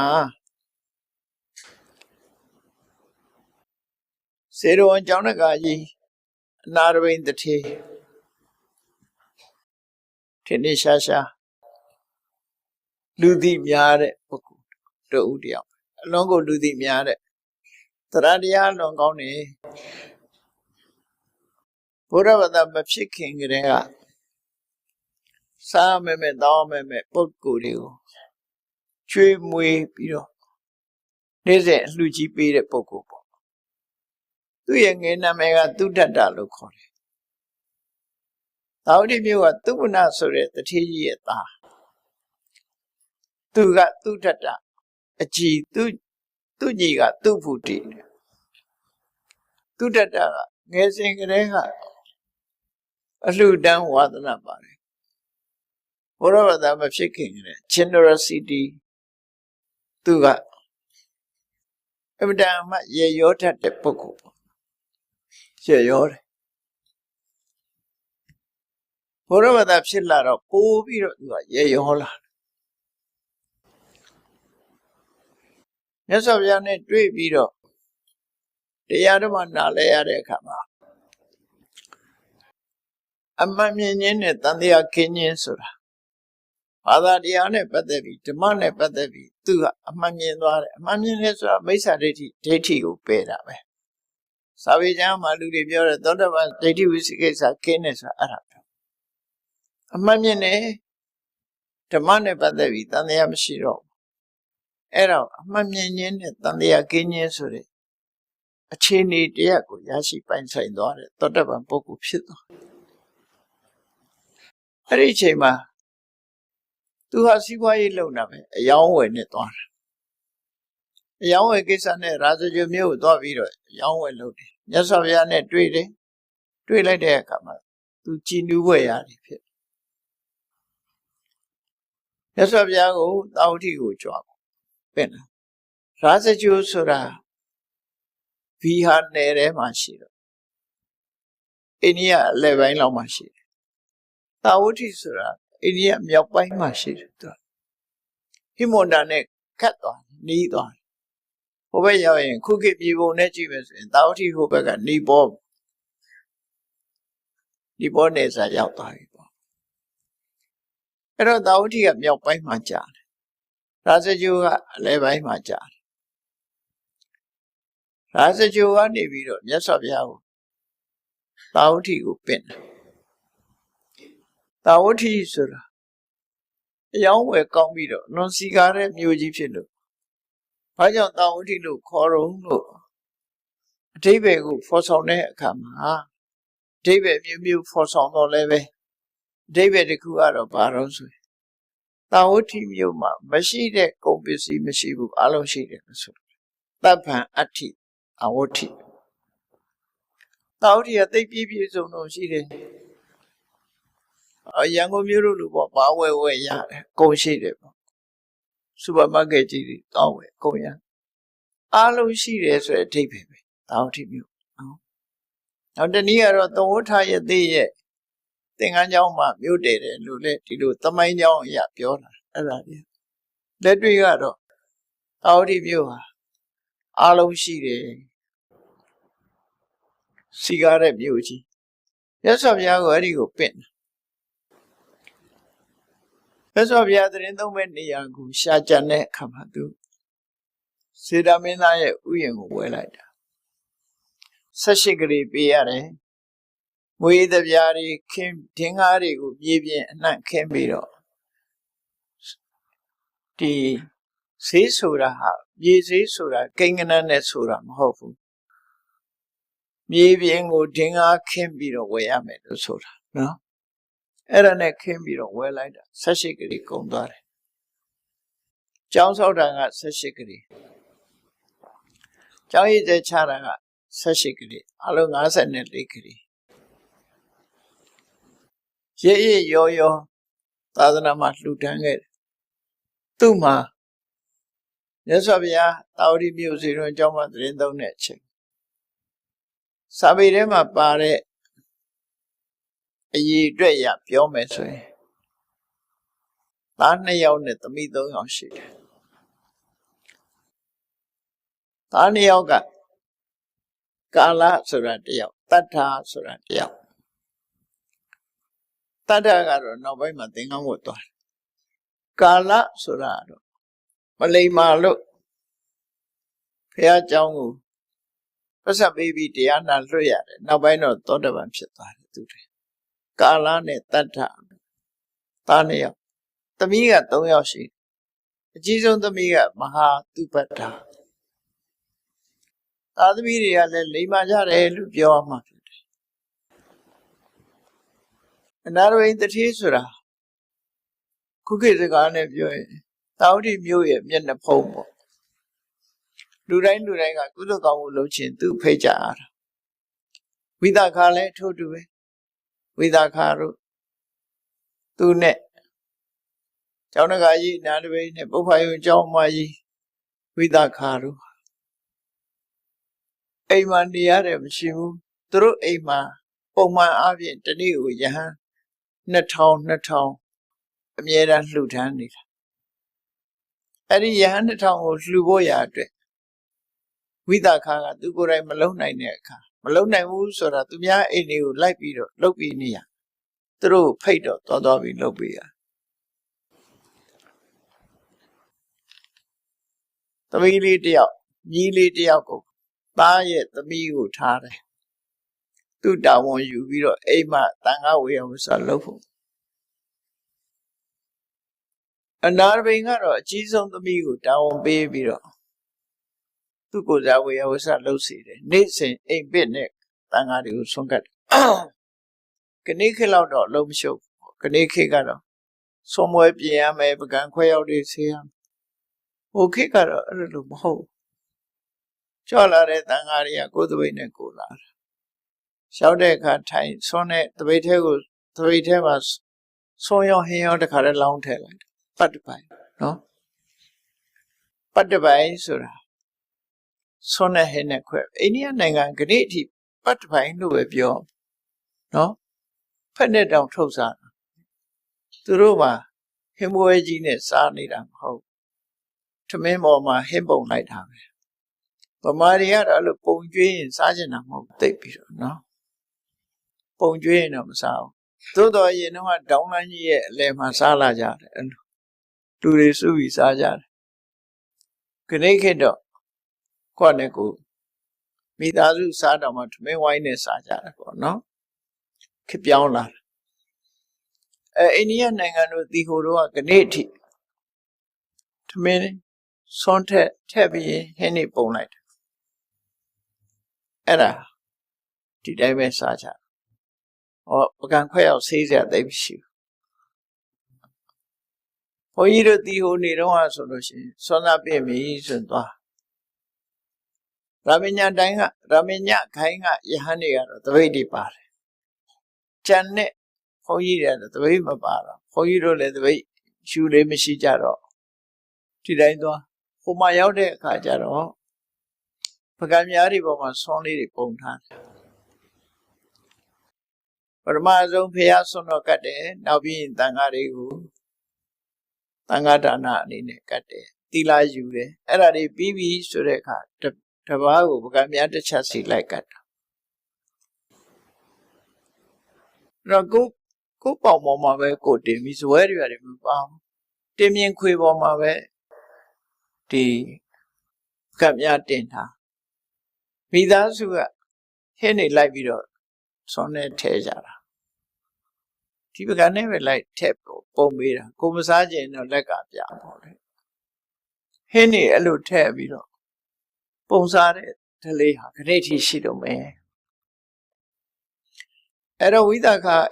[SPEAKER 1] စေရဝံကျောင်းတကာကြီးအနာရဘိန်တထေထင်ထင်ရှားရှားလူသိများတဲ့ပုဂ္ဂိုလ်တို့ဦးတယောက်အလုံးကိုလူသိများတဲ့တရားတရားလွန်ကောင်းနေဘုရားဘာသာမဖြစ်ခင်ကတည်းကစားမဲ့တောင်းမဲ့ပုဂ္ဂိုလ်တွေကိုကျွေးမွေးပြီးတော့နေ့စဉ်အလှူကြီးပေးတဲ့ပုဂ္ဂိုလ်ပေါ့သူ့ရဲ့ငယ်နာမည်ကသုဒ္ဓတလို့ခေါ်တယ်သာဝတိမြို့ကသုဝနဆိုတဲ့တထေးကြီးရဲ့သားသူကသုဒ္ဓတအကြီးသူ့ညီကသုဖုတိသုဒ္ဓတကငယ်စဉ်ကတည်းကအလှူဒန်းဝါသနာပါတယ်ဘုရားဘာသာမဖြစ်ခင်ကတည်း generosity သူကအမြဲတမ်းရေရောတတ်တဲ့ပုဂ္ဂိုလ်ရေရောတယ်ဘုရားဘာသာဖြစ်လာတော့ပိုးပြီးတော့သူကရေရောလာမြတ်စွာဘုရားနဲ့တွေ့ပြီးတော့တရားဓမ္မနားလဲရတဲ့အခါမှာအမှန်မြင်ခြင်းနဲ့တန်တရားခင်းခြင်းဆိုတာဘာသာတရားနဲ့ပတ်သက်ပြီးဓမ္မနဲ့ပတ်သက်ပြီးသူကအမှန်မြင်သွားတယ်အမှန်မြင်လဲဆိုတာမိစ္ဆာဒိဋ္ဌိကိုပယ်တာပဲစာပေကျမ်းမှာလူတွေပြောတယ်သောတပန်ဒိဋ္ဌိဝိသိကိစ္စခင်းတယ်ဆိုတာအဲ့ဒါပဲအမှန်မြင်တယ်ဓမ္မနဲ့ပတ်သက်ပြီးတန်တရားမရှိတော့အဲ့တော့အမှန်မြင်ခြင်းနဲ့တန်တရားခင်းခြင်းဆိုတဲ့အခြေအနေတရားကိုရရှိပိုင်ဆိုင်သွားတယ်သောတပန်ပုဂ္ဂိုလ်ဖြစ်သွားအဲ့ဒီအချိန်မှာသူဟာစီးပွားရေးလုပ်တာပဲအယောင်းဝယ်နဲ့သွားတာအယောင်းဝယ်ကိစ္စနဲ့ရာဇဂိုမြို့ကိုသွားပြီးတော့အယောင်းဝယ်လုပ်တယ်မြတ်စွာဘုရားနဲ့တွေ့တယ်တွေ့လိုက်တဲ့အခါမှာသူကြည်နူးဝယ်ရတယ်ဖြစ်မြတ်စွာဘုရားကိုသာဝတိကိုကြွားပြန်လာရာဇဂိုဆိုတာဘီဟာနယ်ထဲမှာရှိတော့အိန္ဒိယအလယ်ပိုင်းလောက်မှာရှိတယ်သာဝတိဆိုတာအိန္ဒိယမြောက်ပိုင်းမှာရှိတယ်သူဟိမွန်တာနဲ့ခတ်သွားနီးသွားဟိုဘက်ရောက်ရင်ခုခေတ်ပြည်ပုံနဲ့ကြည့်မယ်ဆိုရင်သာဝတိဟိုဘက်ကနီပေါနယ်စာရောက်သွားပြီပေါ့အဲ့တော့သာဝတိကမြောက်ပိုင်းမှာကြာတယ်ရာဇဂိုကအလယ်ပိုင်းမှာကြာတယ်ရာဇဂိုကနေပြီးတော့မြတ်စွာဘုရားကိုသာဝတိကိုပင့်တယ်သာဝတိဆိုတာအယောင်းဝယ်ကောင်းပြီးတော့လွန်စီကားတဲ့မြို့ကြီးဖြစ်လို့ဘာကြောင့်သာဝတိလို့ခေါ်တော့လို့အဓိပ္ပာယ်ကိုဖော်ဆောင်တဲ့အခါမှာအဓိပ္ပာယ်မျိုးဖော်ဆောင်တော့လည်းပဲအဓိပ္ပာယ်တစ်ခုကတော့ဘာလို့ဆိုရင်သာဝတိမြို့မှာမရှိတဲ့ကုန်ပစ္စည်းမရှိဘူးအလုံးရှိတယ်လို့ဆိုသဗ္ဗံအဋ္ဌိအဝဋ္ဌိသာဝတိကသိပ်ပြည့်စုံတော့ရှိတယ်ရန်ကုန်မြို့လိုပေါ့ဘာဝယ်ရတယ်ကုန်ရှိတယ်ပေါ့စူပါမားကတ်ကြီးတွေတောင်းဝယ်ကုန်ရအားလုံးရှိတယ်ဆိုတဲ့အဓိပ္ပာယ်ပဲသာဝတိမြို့နော်နောက်တနည်းကတော့သဝဋ္ဌယသိရဲ့သင်္ကန်းကျောင်းမှာမြို့တည်တယ်လို့လေဒီလိုသမိုင်းကျောင်းအရာပြောတာအဲ့ဒါလေလက်တွေ့ကတော့သာဝတိမြို့ဟာအားလုံးရှိတယ်စီကားတဲ့မြို့ကြီးရသော်ဘုရားကိုအဲ့ဒီကိုပင့်မြတ်စွာဘုရားသတင်းသုံးမဲ့နေရာကိုရှာကြံတဲ့အခါမှာသူစေတမင်းသားရဲ့ဥယျာဉ်ကိုဝယ်လိုက်တာ18ကလေးပေးရတယ်ငွေသပြားတွေခင်းဒင်းကားတွေကိုမြေပြင်အနှံ့ခင်းပြီးတော့ဒီဈေးဆိုတာဟာမြေဈေးဆိုတာကိန်းကနန်းနဲ့ဆိုတာမဟုတ်ဘူးမြေပြင်ကိုဒင်းကားခင်းပြီးတော့ဝယ်ရမယ်လို့ဆိုတာနော်အဲ့ဒါနဲ့ခင်းပြီးတော့ဝယ်လိုက်တာ18ကလေးကုန်သွားတယ်ကျောင်းဆောက်တာက18ကလေးကျောင်းရည်တဲ့ချတာက18ကလေးအလုံး54ကလေး Ye yo Tadana Lutanget. Tuma Yesavia, Audi music and Joma Drindo Netche. Sabirema Pare Ye Dreya, Pio Messi. Tana Yonet, the middle of shit. Tani Yoga Kala Suratia, Tata Suratia. Tata no by Matinga Motor. Kala Surado. Malay Malu Pia Jangu. Pasa baby Diana Roya, no by no Todavan Shata. Kala ne Tata Tania. The Miga Toyoshi. Jesus the Miga Maha Tupata. Other media Lima Jare Lupio Market. Another way the Tisura. Cookies a garnet viewing. Taudi Muye, Miena Pomo. Durain Duranga, Kudoka Luchin, 2 pager. With a carlet to do it. With a caru. 2 net. Jonagayi, Nadaway, Nepopayo, John Mayi. With a caru. Aman the Adam Shimu. Through Ama. Poma Avian, the new Yahan. Naton. Miera Lutanit. Eddie Yahan the town was Luboya. With a car, do go right Malone Neka. Malone Woos or Atumia, any like Peter, Lopinia. Through Pato, Todovi Lopia. The Mili Diao, Nili Diaco. Buy it, the Miu Tare. Do down on you, Vito, Ema, Tanga, we was a local. Another being a cheese on the Miu, down baby. To go that way, I was a low seed. Nixon, a bit neck, Tangadi Sungat. Kaniki out or low show, Kaniki got a somewhere PM, I began quay out this here. Okay, got a little hole. Chola Tangaria, go the way Necola. Shouted at time, sonnet, the way table, 3 tables. So your hair the color long tail. But the pie, no? But the pie, sir. Sona Hena Queb. Any Nanga Ganeti, but the pie no web your. No? Pennet down Tosan. Turuma, Himoegine, Sarnidam, ho. To memo my himbo night house. But Maria, I look Ponjay and Sergeant, take Peter, no? Ponjay of Sao. Todo you know what down on ye, Le Masala jar, and to the Sui Sajar. Kaneke Quaneco. Midazu Sadama to me wine Sajar, no? Keep young lad. Any Nangano the Horoa Ganeti. To me, Sonte, Tabby, Henny Bonite. Era. Did I miss Sajar? Or began quail says that they wish you. For either the only no solution, so not be me, and Raminya Danga, Raminya Kainga, Yahania, the way depart. Janet, for you the way Mabara, for you don't let the way you let me see Jaro. Did I know? For my out there, Kajaro. Pagamiari was only the Pontan. But my own Piasso no Cate, now being Tangarigu. Tangatana in a Cate, Tila Jude, Eradi Bibi Sureka, Tabago, Pagamiata chassis like that. Go Mama, go Tim is where you are in Palm. Timian Quibo Mave, the Camiatina. Midas who Henny like it, Sonnet Tejara. Tipica never like tap or Pomira, Comasaje no Lega. Henny a little tab, you know. Ponsare, Teleha, Canati Shido me. Era Widaka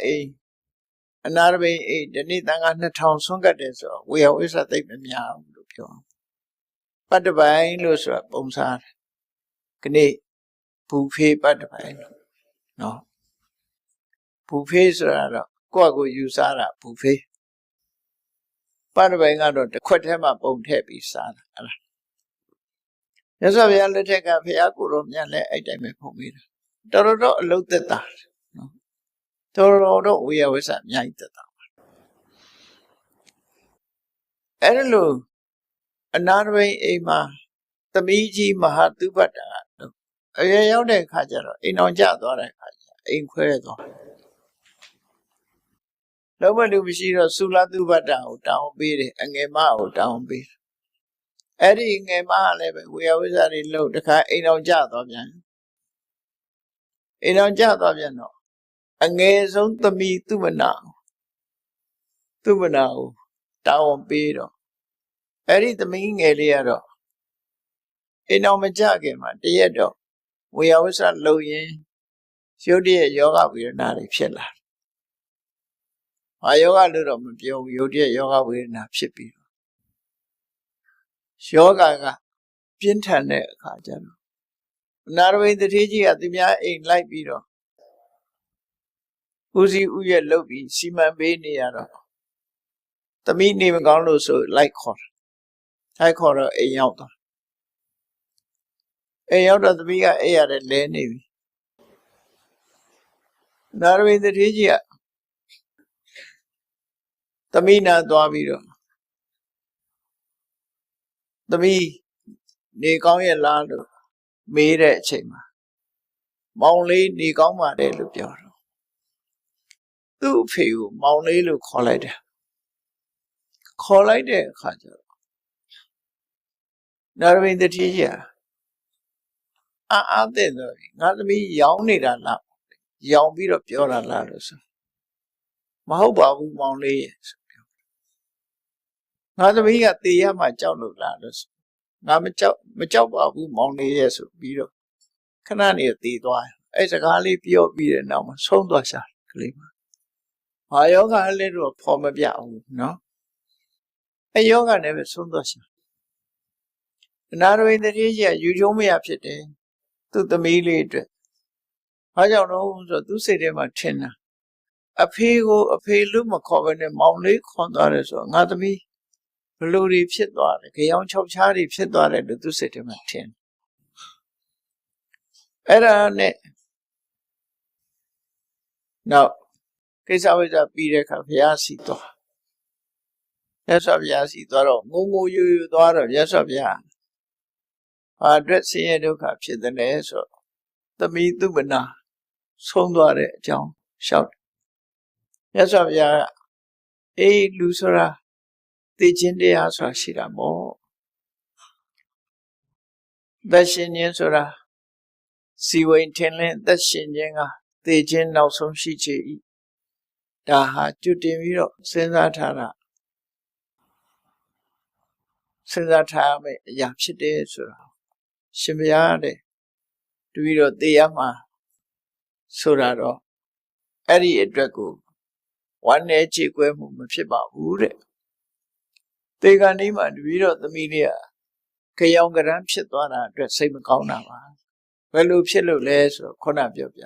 [SPEAKER 1] another way, the Nitanga town Songates, we always a take them young. But the vine was a Ponsar. Cane, Buffet, but the vine. No. Buffets are ကိုယ့်ကိုယူစားတာဘူဖေးပန်းတစ်ပိုင်ကတော့တစ်ခွက်ထဲမှာပုံထည့်ပြီးစားတာအဲ့ဒါမြတ်စွာဘုရားလက်ထက်ကဘုရားကိုယ်တော်မြတ်လည်းအဲ့တိုင်းပဲဖုံးပေးတာတော်တော်အလုတ်သက်တာနော်တော်တော်ဝေယဝိဆအများကြီးသက်တာအဲ့ဒါလို့အနာတပိန်အိမ်မှာသမီးကြီးမဟာသုဘတ္တအရွယ်ရောက်တဲ့အခါကျတော့အိမ်အောင်ကျသွားတဲ့အခါကျအိမ်ခွဲသွားလောဘလူမရှိတော့သုလသုဘတ္တကိုတောင်းပေးတယ်အငယ်မကိုတောင်းပေးတယ်အဲ့ဒီငယ်မကလည်းပဲဝေယဝိဇ္ဇတွေလှုပ်တခါအိမ်အောင်ကျသွားပြန်အိမ်အောင်ကျသွားပြန်တော့အငယ်ဆုံးသမီးသူမနာကိုတောင်းပေးတော့အဲ့ဒီသမီးငယ်လေးကတော့အိမ်အောင်မကြခင်မှာတရက်တော့ဝေယဝိဇ္ဇလှုပ်ရင်ရုတ်တရက်ယောဂဝေဒနာတွေဖြစ်လာ။ဘာယောဂလို့တော့မပြောဘူးရုတ်တရက်ယောဂဝေဒနာဖြစ်ပြီးတော့ယောဂကပြင်းထန်တဲ့အခါကျတော့အနာရဝိတ္တိကြီးကသူများအိမ်လိုက်ပြီးတော့ဦးစီးဦးရဲ့လှုပ်ပြီးစီမံပေးနေရတော့သမီးနေမကောင်းလို့ဆိုလိုက်ခေါ်တော့အိမ်ရောက်သွားအိမ်ရောက်တော့သမီးကအဲ့ရတဲ့လဲနေပြီနာရဝိတ္တိကြီးကသမီးနာသွားပြီးတော့သမီးနေကောင်းရဲ့လားလို့မေးတဲ့အချိန်မှာမောင်လေးနေကောင်းပါတယ်လို့ပြောတော့သူ့အဖေကိုမောင်လေးလို့ခေါ်လိုက်တယ်ခေါ်လိုက်တဲ့အခါကျတော့နာရဝိတ္တိကြီးကအားတဲ့တော့ငါသမီးရောင်းနေတာလားရောင်းပြီးတော့ပြောတာလားလို့ဆိုမဟုတ်ပါဘူးမောင်လေးရဲ့ဆိုပြောငါသမီးကတေးရမှကြောက်လို့လားလို့ဆိုငါမကြောက်ပါဘူးမောင်လေးရဲ့ဆိုပြီးတော့ခဏနေတေးသွားအဲ့စကားလေးပြောပြီးတဲ့နောက်မှာဆုံးသွားရှာကလေးမှာဘာယောဂလည်းတော့ဖော်မပြဘူးနော်အဲ့ယောဂနဲ့ပဲဆုံးသွားရှာအနာရဝိတ္တိကြီးကယူချုံးမရဖြစ်တယ်သူ့သမီးလေးအတွက်ဘာကြောင့်လို့ဆိုတော့သူ့စိတ်ထဲမှာထင်တာအဖေကိုအဖေလို့မခေါ်ဘဲနဲ့မောင်လေးခေါ်သွားတယ်ဆိုတော့ငါသမီးဘလို့တွေဖြစ်သွားတယ်ကြောင်ချောက်ချားတွေဖြစ်သွားတယ်လို့သူစိတ်ထဲမှာထင်အဲ့ဒါနဲ့နောက်ကိစ္စဝိဇ္ဇပြီးတဲ့အခါဘုရားစီသွားမြတ်စွာဘုရားစီသွားတော့ငုံယူသွားတော့မြတ်စွာဘုရားဘာအတွက်ဆင်းရဲဒုက္ခဖြစ်တယ်လဲဆိုတော့သမီးသူမနာဆုံးသွားတဲ့အကြောင်းရှောက်မြတ်စွာဘုရားကအေးလူဆိုတာသိခြင်းတရားဆိုတာရှိတာမို့သက်ရှင်ခြင်းဆိုတာစီဝိန်ထင်လင်းသက်ရှင်ခြင်းကသိခြင်းနောက်ဆုံးရှိချေ၏ဒါဟာကျွတ်တင်ပြီးတော့စဉ်းစားထားတာစဉ်းစားထားမယ်အရာဖြစ်တယ်ဆိုတာရှင်ဘုရားတဲ့တပည့်တော်သိရမှာဆိုတာတော့အဲ့ဒီအတွက်ကိုဝမ်းနဲ့ခြေကွဲမှုမဖြစ်ပါဘူးတဲ့တေခါနေ့မှာတပည့်တော်သမီးလေးကကြောင်ကရမ်းဖြစ်သွားတာအတွက်စိတ်မကောင်းတာပါဘယ်လိုဖြစ်လို့လဲဆိုတော့ခုနပြောပြ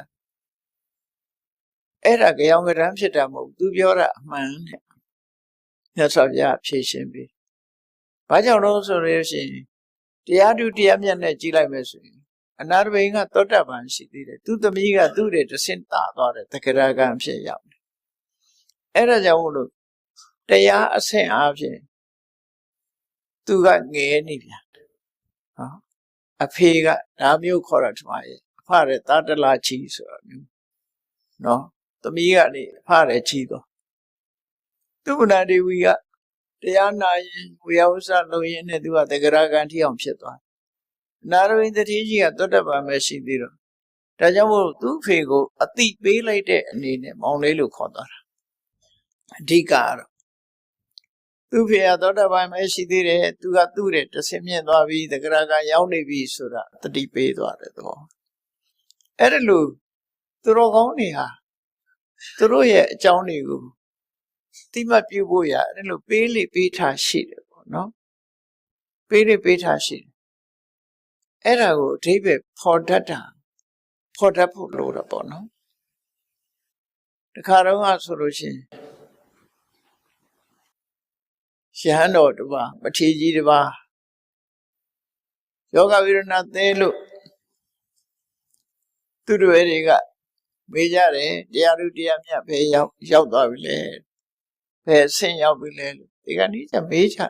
[SPEAKER 1] အဲ့ဒါကြောင်ကရမ်းဖြစ်တာမဟုတ်သူပြောတာအမှန်တဲ့မြတ်စွာဘုရားဖြေရှင်းပြီးဘာကြောင့်လို့ဆိုရရှင်တရားတူတရားမြတ်နဲ့ကြည်လိုက်မယ်ဆိုရင်အနာတပိန်ကသောတပန်ရှိသေးတယ်သူသမီးကသူ့ရဲ့တဆင့်တာသွားတယ်တက္ကရာကံဖြစ်ရောက်တယ်အဲ့ဒါကြောင့်မို့လို့တရားအဆင့်အားဖြင့်သူကငဲနေပြန်နော်အဖေကဒါမျိုးခေါ်တာဒီမှာရဲ့အဖရဲ့တာတလာချီဆိုတာမျိုးနော်သမီးကနေအဖရဲ့ချီတော့သူမနာဒေဝီကတရားနာရင်ဝေယဝိဇ္ဇလုံရင်နဲ့သူကတက္ကရာကံထိအောင်ဖြစ်သွားနာရဝိတ္တိကြီးကသောတပန်ပဲရှိသေးတော့ဒါကြောင့်မို့သူ့ဖေကိုအတိပေးလိုက်တဲ့အနေနဲ့မောင်လေးလို့ခေါ်သွားတာအဓိကကတော့သူ့ဖေကသောတပန်ပဲရှိသေးတယ်သူကသူ့တဲ့တဆင့်မြင့်သွားပြီတက္ကရာကရောက်နေပြီဆိုတာတတိပေးသွားတယ်တော့အဲ့ဒါလို့သူတော်ကောင်းတွေဟာသူတို့ရဲ့အကြောင်းတွေကိုတိမှတ်ပြုဖို့ရအဲ့လိုပေးလေပေးထားရှိတယ်ပေါ့နော်ပေးလေပေးထားရှိတယ်အဲ့ဒါကိုအဓိပ္ပာယ်ဖော်တတ်ဖို့လိုတာပေါ့နော် တခါတော့ဆိုလို့ရှိရင်ရဟန်းတော်တစ်ပါးမထေရကြီးတစ်ပါးယောဂဝိရဏသဲလို့သူတို့တွေကမေးကြတယ်တရားသူတရားမြတ်ပဲရောက်သွားပြီလေဘယ်ဆင့်ရောက်ပြီလဲလို့ဒီကနေ့ကျမေးကြ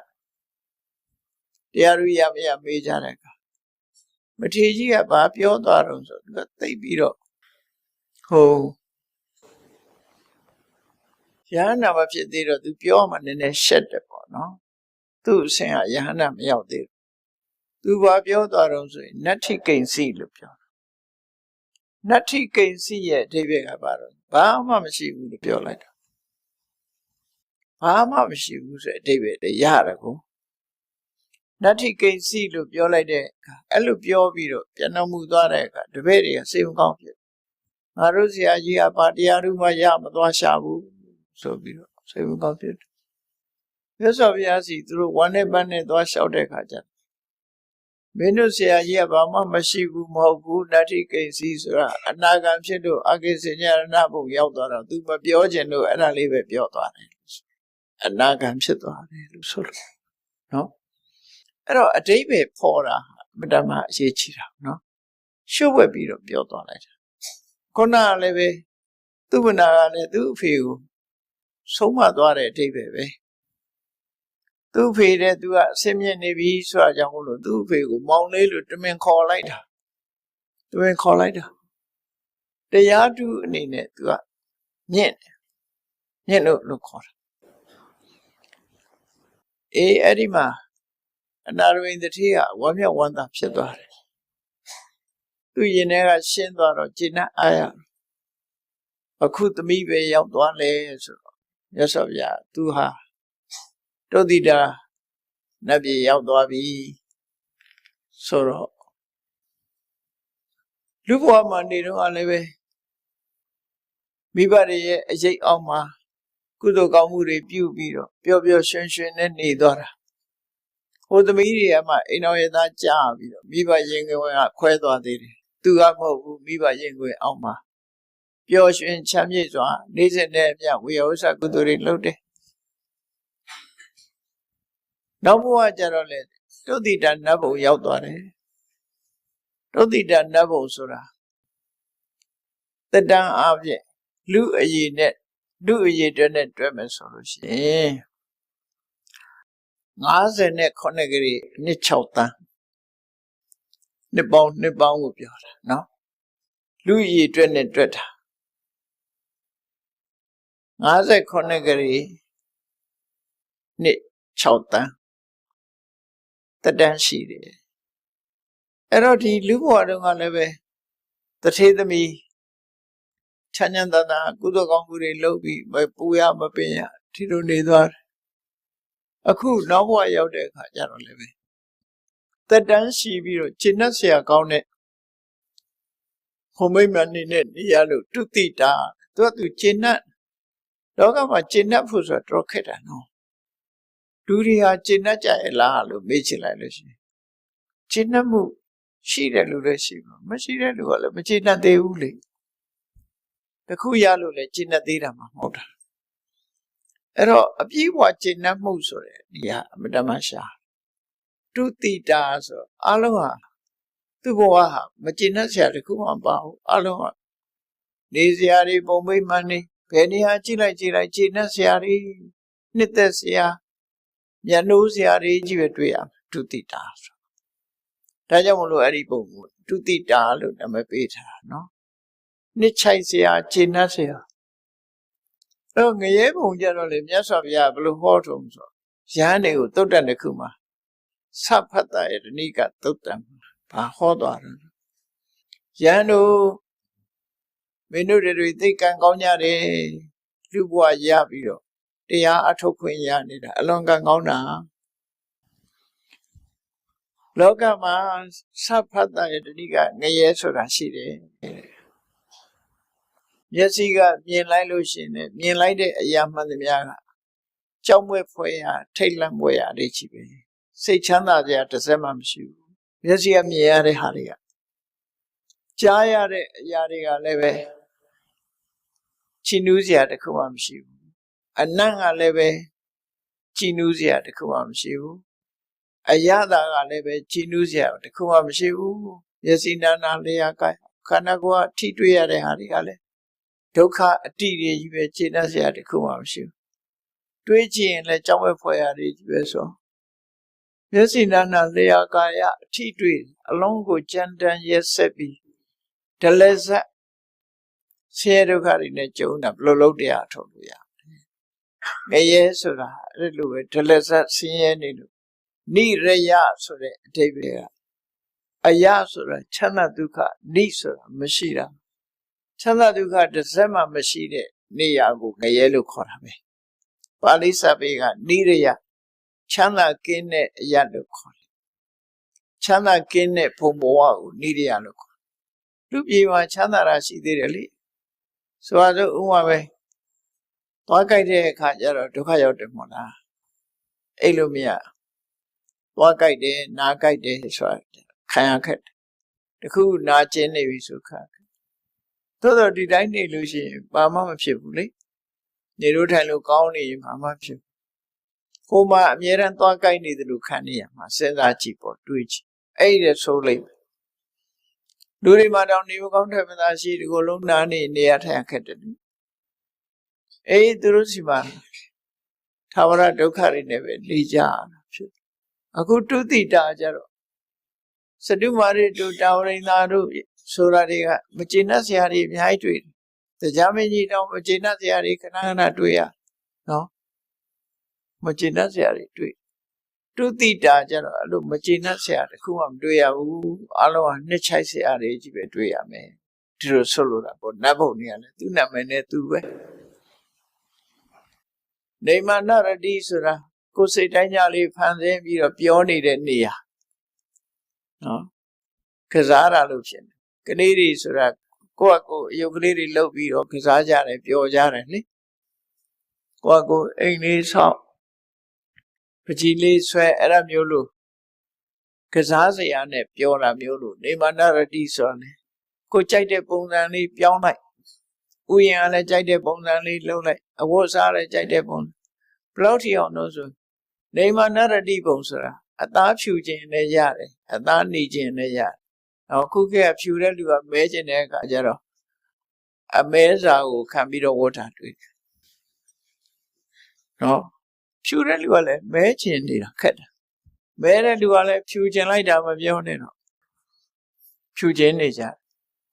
[SPEAKER 1] တရားသူရမရမေးကြတဲ့အခါမထေရကြီးကဘာပြောသွားတော့ဆိုသူကသိပြီးတော့ဟိုယဟန္တာမဖြစ်သေးတော့သူပြောမှနည်းနည်းရှက်တယ်ပေါ့နော်သူ့အဆင့်ကယဟန္တာမရောက်သေးဘူးသူဘာပြောသွားတော့ဆိုရင်နတ္ထိကိဉ္စီလို့ပြောတာနတ္ထိကိဉ္စီရဲ့အဓိပ္ပာယ်ကဘာတော့ဘာမှမရှိဘူးလို့ပြောလိုက်တာဘာမှမရှိဘူးဆိုတဲ့အဓိပ္ပာယ်တည်းရတယ်ကိုနတ္ထိကိဉ္စီလို့ပြောလိုက်တဲ့အခါအဲ့လိုပြောပြီးတော့ပြန်တော်မူသွားတဲ့အခါတပည့်တွေကစိတ်မကောင်းဖြစ်ငါတို့ဆရာကြီးကဘာတရားဓုမှရမသွားရှာဘူးဆိုပြီးတော့စိတ်မကောင်းဖြစ်တယ်မြတ်စွာဘုရားစီသူတို့ဝမ်းနဲ့ပန်းနဲ့သွားလျှောက်တဲ့အခါကျမင်းတို့ဆရာကြီးကဘာမှမရှိဘူးမဟုတ်ဘူးနတ္ထိကိဉ္စီဆိုတာအနာဂံဖြစ်လို့အကိစ္စဉာဏဘုံရောက်သွားတော့သူမပြောချင်လို့အဲ့ဒါလေးပဲပြောသွားတယ်အနာဂံဖြစ်သွားတယ်လို့ဆိုလို့နော်အဲ့တော့အဓိပ္ပာယ်ဖော်တာမတမအရေးကြီးတာနော်ရှုပ်ဝက်ပြီးတော့ပြောသွားလိုက်တာခုနကလည်းပဲသူ့ဘနာကလည်းသူ့အဖေကိုဆုံးမသွားတဲ့အဓိပ္ပာယ်ပဲသူ့အဖေတဲ့သူကအစင်မြင့်နေပြီဆိုတာကြောင့်မို့လို့သူ့အဖေကိုမောင်လေးလို့တမင်ခေါ်လိုက်တာတရားသူအနေနဲ့သူကမြင့်လို့ခေါ်တာအဲ့ဒီမှာအနာရဝိန္ဒတိကဝမ်းမြောက်ဝမ်းသာဖြစ်သွားတယ်သူရင်ထဲကရှင်းသွားတော့ကျင့်အားရအခုသမီးပဲရောက်သွားလဲဆိုတော့မြတ်စွာဘုရားသူဟာတုတ်တိတာနတ်ပြည်ရောက်သွားပြီဆိုတော့လူဘဝမှာနေတော့လည်းပဲမိဘတွေရဲ့အရေးအောက်မှာကုသိုလ်ကောင်းမှုတွေပြုပြီးတော့ပျော်ပျော်ရွှင်ရွှင်နဲ့နေသွားတာဟိုသမီးတွေကမှအိမ်တော်ရဲ့သားကြားပြီးတော့မိဘရင်ခွင်ကခွဲသွားသေးတယ်သူကမဟုတ်ဘူးမိဘရင်ခွင်အောက်မှာပျော်ရွှင်ချမ်းမြေ့စွာနေစဉ်နဲ့အမျှဝေယဝဆကုသိုလ်တွေလုပ်တယ်နောက်ဘဝကျတော့လေတုတ်တိတနတ်ဘုံရောက်သွားတယ်တုတ်တိတနတ်ဘုံဆိုတာတတန်အပြင်လူအရေးတွက်နဲ့တွဲမယ်ဆိုလို့ရှိရင်59 ကလေးနှစ်6 တန်းနှစ်ပေါင်းကိုပြောတာနော်လူအရေးတွက်နဲ့တွက်တာ59 ကလေးနှစ်6 တန်းတတန်းရှိတယ်အဲ့တော့ဒီလူဘဝတုန်းကလည်းပဲတထေးသမီးချမ်းချမ်းသာသာကုသိုလ်ကောင်းမှုတွေလုပ်ပြီးပူရမပင်ရဒီလိုနေသွားတယ်အခုနောက်ဘဝရောက်တဲ့အခါကျတော့လည်းပဲတက်တန်းရှိပြီးတော့ကျင့်တတ်เสียကောင်းတဲ့ဟိုမိမ့်မနေနဲ့နေရလို့တုတိတာသူကျင့်တတ်လောကမှာကျင့်တတ်ဖို့ဆိုတော့ခက်တာနော်လူတွေဟာကျင့်တတ်ကြရဲ့လားလို့မေးချင်လိုက်လို့ရှိရင်ကျင့်တတ်မှုရှိတယ်လို့လည်းရှိမှာမရှိတဲ့လူကလည်းမကျင့်တတ်သေးဘူးလေတခုရလို့လည်းကျင့်တတ်သေးတာမှမဟုတ်တာအဲ့တော့အပြည့်အဝကျင့်တတ်မှုဆိုတဲ့ဒီဟာအမတမရှာတုတိတာဆိုအလုံးဟာသူ့ဘဝဟာမကျင့်တတ်စရာတခုမှမပါဘူးအလုံးကနေစရာတွေပုံမိတ်မှန်နေဘယ်နေရာကြည့်လိုက်ကျင့်တတ်စရာတွေနှစ်သက်စရာမျက်နှိုးစရာတွေကြီးပဲတွေ့ရမယ်တုတိတာဆိုဒါကြောင့်မလို့အဲ့ဒီပုံကိုတုတိတာလို့နာမည်ပေးထားတာနော်နှစ်ချိုက်စရာကျင့်တတ်စရာအဲ့ငရဲပုံကြတော့လေမြတ်စွာဘုရားဘယ်လိုဟောထုံးဆိုရဟန်းတွေကိုသုတ်တန်တစ်ခုမှာသဗ္ဗတယတဏိကသုတ်တံဘာဟောသွားတယ်ရဟန်းတို့မင်းတို့တွေသိကံကောင်းကြတယ်လူဘဝရပြီးတော့တရားအထုတ်ခွင့်ရနေတာအလွန်ကံကောင်းတာလောကမှာသဗ္ဗတယတဏိကငရဲဆိုတာရှိတယ်မျက်စိကမြင်လိုက်လို့ရှိရင်မြင်လိုက်တဲ့အရာမှန်သမျှကကြောက်မွဲ့ဖွယ်ရာထိတ်လန့်ဖွယ်ရာတွေချီပဲစိတ်ချမ်းသာစရာတစ်စက်မှမရှိဘူးမျက်စိကမြင်ရတဲ့ဟာတွေကကြားရတဲ့အရာတွေကလည်းပဲ ချီနူးစရာတစ်ခုမှမရှိဘူးအနတ်ကလည်းပဲချီနူးစရာတစ်ခုမှမရှိဘူးအရသာကလည်းပဲချီနူးစရာတစ်ခုမှမရှိဘူးမျက်စိနာနာလျှာကာယခန္ဓာကိုယ်ကထိတွေ့ရတဲ့ဟာတွေကလည်းဒုက္ခအတိတွေကြီးပဲခြေနှက်စရာတစ်ခုမှမရှိဘူးတွေးကြည့်ရင်လည်းကြောက်ဝဲဖွယ်ရာတွေကြီးပဲဆိုမျက်စိနာနာလျှာကာယအထိတွေ့အလုံးကိုကြမ်းတမ်းရက်ဆက်ပြီးဒလဇတ်ဆင်းရဲဒုက္ခတွေနဲ့ကြုံတာဘယ်လိုလုပ်တရားထုတ်လို့ရငရဲဆိုတာအဲ့လိုပဲဒလဇတ်ဆင်းရဲနေလို့နိရယဆိုတဲ့အဓိပ္ပာယ်ကအယဆိုတာချမ်းသာဒုက္ခနိဆိုတာမရှိတာချမ်းသာဒုက္ခတစ်စက်မှမရှိတဲ့နေရာကိုငရဲလို့ခေါ်တာပဲပါဠိစာပေကနိရယချမ်းသာကင်းတဲ့အယလို့ခေါ်တယ်ချမ်းသာကင်းတဲ့ဘုံဘဝကိုနိရယလို့ခေါ်လူပြေမှာချမ်းသာတာရှိသေးတယ်လေဆိုတော့ဥမာပဲသွားကြိုက်တဲ့အခါကျတော့ဒုက္ခရောက်တယ်မို့လားအဲ့လိုမရသွားကြိုက်တယ်နားကြိုက်တယ်ဆိုတာခံရခက်တခုနာကျင်နေပြီဆိုခါသို့တော့ဒီတိုင်းနေလို့ရှိရင်ဘာမှမဖြစ်ဘူးလေနေလို့ထိုင်လို့ကောင်းနေရင်ဘာမှဖြစ်ကိုမှအမြဲတမ်းသွားကြိုက်နေတယ်လို့ခံနေရမှာစဉ်းစားကြည့်ပေါ့တွေးကြည့်အဲ့ဒီဆိုလိုက်လူတွေမှာတောင်နေမကောင်းတဲ့မသားရှိဒီကိုလုံးနာနေရထိုင်ခက်တယ်အေးသူတို့စီမှာသာဝရဒုက္ခတွေနဲ့ပဲနေကြတာဖြစ်အခုတုတိတာကြတော့စတုမာရိတို့တာဝရိန်သာတို့ဆိုတာတွေကမကျေနပ်စရာတွေအများကြီးတွေ့တယ်တရားမင်းကြီးတောင်မကျေနပ်စရာတွေခဏခဏတွေ့ရနော်မကျေနပ်စရာတွေတွေ့တုတိတာကြတော့အဲ့လိုမကျေနပ်စရာတခုမှမတွေ့ရဘူးအလုံးကနှစ်ချိုက်စရာတွေကြီးပဲတွေ့ရမယ်ဒီလိုဆိုလိုတာပေါ့နတ်ဘုံတွေကလည်းသူ့နာမည်နဲ့သူပဲနေမနာရတိဆိုတာကိုယ်စိတ်တိုင်းကြလေးဖန်ဆင်းပြီးတော့ပြောနေတဲ့နေရာနော်ကစားတာလို့ဖြစ်နေကလေးတွေဆိုတာကိုယ့်အကိုအယုတ်ကလေးတွေလှုပ်ပြီးတော့ကစားကြတယ်ပျော်ကြတယ်လေကိုယ့်အကိုအိမ်လေးဆောက်ပကြီးလေးဆွဲအဲ့ဒါမျိုးလို့ကစားစရာနဲ့ပြောတာမျိုးလို့နေမနာရတိဆိုတာလေကိုကြိုက်တဲ့ပုံစံလေးပြောင်းလိုက်ဥယျာဉ်ကလည်းကြိုက်တဲ့ပုံစံလေးလှုပ်လိုက်အဝတ်စားလည်းကြိုက်တဲ့ပုံဘယ်လောက်ထိအောင်လို့ဆိုနေမနာရတိပုံဆိုတာအသားဖြူခြင်းလည်းရတယ်အသားနေခြင်းလည်းရတယ်အခုကဖြူတဲ့လူကမဲခြင်းတဲ့အခါကျတော့အမဲစာကိုခံပြီးတော့ဝတ်တာတွေ့နော်ဖြူတဲ့လူကလည်းမဲခြင်းနေတာခက်တယ်မဲတဲ့လူကလည်းဖြူခြင်းလိုက်တာမပြောနဲ့တော့ဖြူခြင်းနေကြ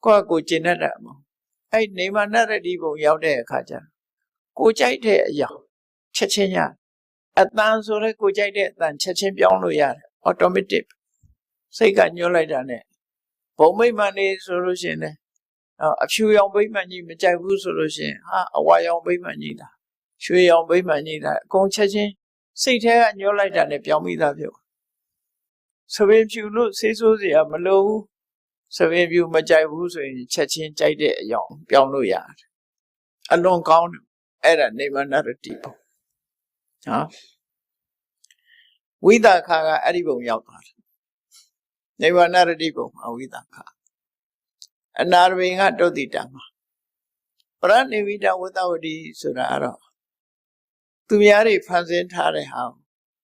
[SPEAKER 1] ကိုကျင်တတ်တာမဟုတ်အဲ့နေမနာရတိပုံရောက်တဲ့အခါကျကိုကြိုက်တဲ့အရာချက်ချင်းရအတန်ဆိုလဲကိုကြိုက်တဲ့အတန်ချက်ချင်းပြောင်းလို့ရတယ် automatic စိတ်ကညှို့လိုက်တာနဲ့ဘုံမိတ်မှန်နေဆိုလို့ရှိရင်လည်းအဖြူရောင်ဗိမှန်ကြီးမကြိုက်ဘူးဆိုလို့ရှိရင်အဝါရောင်ဗိမှန်ကြီးလားရွှေရောင်ဗိမှန်ကြီးလားအကုန်ချက်ချင်းစိတ်ထဲကညှို့လိုက်တာနဲ့ပြောင်းပြီးသားပြုတ်စပင်ဖြူလို့ဆေးဆိုးစရာမလိုဘူးစပင်ဖြူမကြိုက်ဘူးဆိုရင်ချက်ချင်းကြိုက်တဲ့အယောင်ပြောင်းလို့ရတယ်အလွန်ကောင်းတယ်အဲ့ဒါနေမနာရတိပုံဝိသခာကအဲ့ဒီပုံရောက်သွားတယ်နေဝနာရတိပုံအဝိသခာအနာရဝိငါတုတ်တိတံမှာပရဏိဝိတဝတ္တဝတိဆိုတာအဲ့တော့သူများတွေဖန်ဆင်းထားတဲ့ဟာ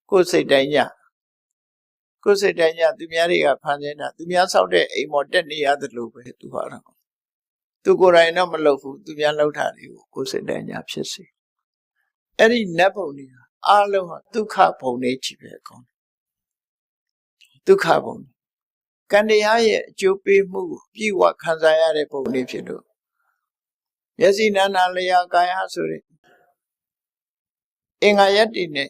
[SPEAKER 1] ကိုယ်စိတ်တိုင်းညသူများတွေကဖန်ဆင်းတာသူများဆောက်တဲ့အိမ်ပေါ်တက်နေရတယ်လို့ပဲသူဟာတော့သူကိုယ်တိုင်တော့မလုပ်ဘူးသူများလုပ်တာတွေကိုကိုယ်စိတ်တိုင်းညဖြစ်စေအဲ့ဒီနတ်ဘုံတွေအားလုံးဟာဒုက္ခဘုံတွေကြီးပဲကောင်းဒုက္ခဘုံကံတရားရဲ့အကျိုးပေးမှုကိုပြည့်ဝခံစားရတဲ့ဘုံတွေဖြစ်လို့မျက်စိနာနာလျာကာယဆိုတဲ့အင်္ဂါယတ္တိနဲ့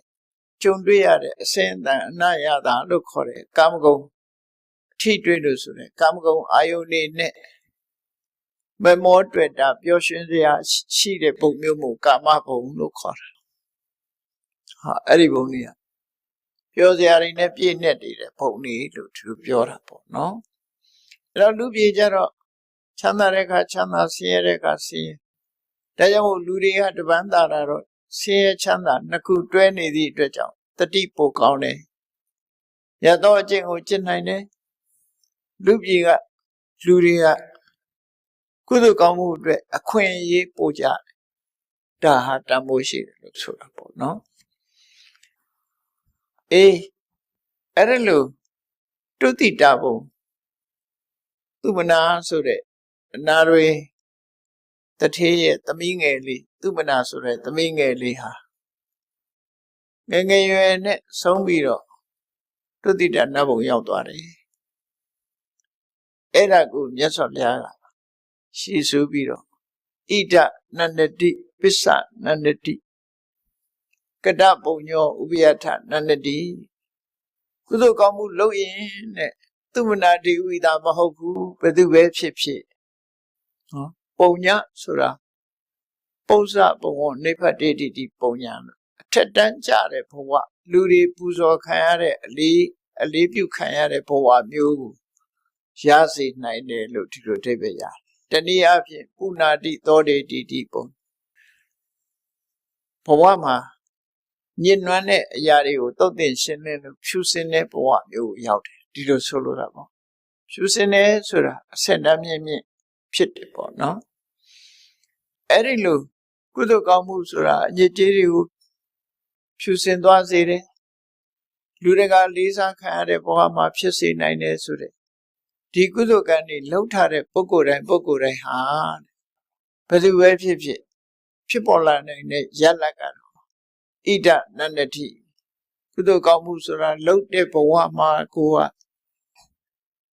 [SPEAKER 1] ကြုံတွေ့ရတဲ့အစင်းအတန်အနရတာလို့ခေါ်တဲ့ကာမဂုဏ်အထိတွေ့လို့ဆိုတဲ့ကာမဂုဏ်အာယုန်တွေနဲ့မမောတွေ့တာပျော်ရွှင်စရာရှိတဲ့ပုံမျိုးမျိုးကာမဘုံလို့ခေါ်တာအဲ့ဒီဘုံကြီးကပြောစရာတွေနဲ့ပြည့်နဲ့နေတဲ့ဘုံကြီးလို့သူပြောတာပေါ့နော်အဲ့တော့လူပြေကြတော့ချမ်းသာတဲ့အခါချမ်းသာဆင်းရဲတဲ့အခါဆင်းရဲဒါကြောင့်လူတွေကတပန်းသာတာတော့ဆင်းရဲချမ်းသာနှစ်ခုတွဲနေသည့်အတွက်ကြောင့်တတိပိုကောင်းတယ်ရတော့အကျင့်ကိုကျင့်နိုင်တယ်လူပြေကလူတွေကကုသိုလ်ကောင်းမှုအတွက်အခွင့်အရေးပို့ကြတယ် ဒါဟာတန်ဖိုးရှိတယ်လို့ဆိုတာပေါ့နော်အေးအဲ့ဒါလို့တုတိတာဘုံသူမနာဆိုတဲ့အနာတွေတထေးရဲ့သမီးငယ်လေးသူမနာဆိုတဲ့သမီးငယ်လေးဟာငယ်ငယ်ရွယ်နဲ့ဆုံးပြီးတော့တုတိတာနတ်ဘုံရောက်သွားတယ်အဲ့ဒါကိုမြတ်စွာဘုရားကရှေ့ဆိုပြီးတော့ဣဒနန္ဒတိပစ္စနန္ဒတိကတပုံညောဥပယထနန္ဒတိကုသိုလ်ကောင်းမှုလုပ်ရင်တဲ့သူမနာတိဝိတာမဟုတ်ဘူးဘယ်သူပဲဖြစ်ဖြစ်နော်ပုံညဆိုတာပု္ပ္ပစဘဝနိဗ္ဗတေတိပုံညလို့အထက်တန်းကြတဲ့ဘဝလူတွေပူဇော်ခံရတဲ့အလေးပြုခံရတဲ့ဘဝမျိုးကိုရစေနိုင်တယ်လို့ဒီလိုအဓိပ္ပာယ်ရတယ်တနည်းအားဖြင့်ပုဏ္ဏတိသောတေတိပုံဘဝမှာညဉ့်နွမ်းတဲ့အရာတွေကိုတုတ်တင်ရှင်းလင်းလို့ဖြူစင်တဲ့ဘဝမျိုးကိုရောက်တယ်ဒီလိုဆိုလိုတာပေါ့ဖြူစင်တယ်ဆိုတာအဆက်တမ်းမြင့်ဖြစ်တယ်ပေါ့နော်အဲ့ဒီလိုကုသိုလ်ကောင်းမှုဆိုတာအညစ်အကြေးတွေကိုဖြူစင်သွားစေတယ်လူတွေကလေးစားခံရတဲ့ဘဝမှာဖြစ်စေနိုင်တယ်ဆိုတဲ့ဒီကုသိုလ်ကံတွေလှုပ်ထားတဲ့ပုဂ္ဂိုလ်တိုင်းဟာဘယ်သူပဲဖြစ်ပေါ်လာနိုင်တဲ့ရလဒ်ကတော့ဣဒနန္ဒတိကုသိုလ်ကောင်းမှုဆိုတာလှုပ်တဲ့ဘဝမှာကိုက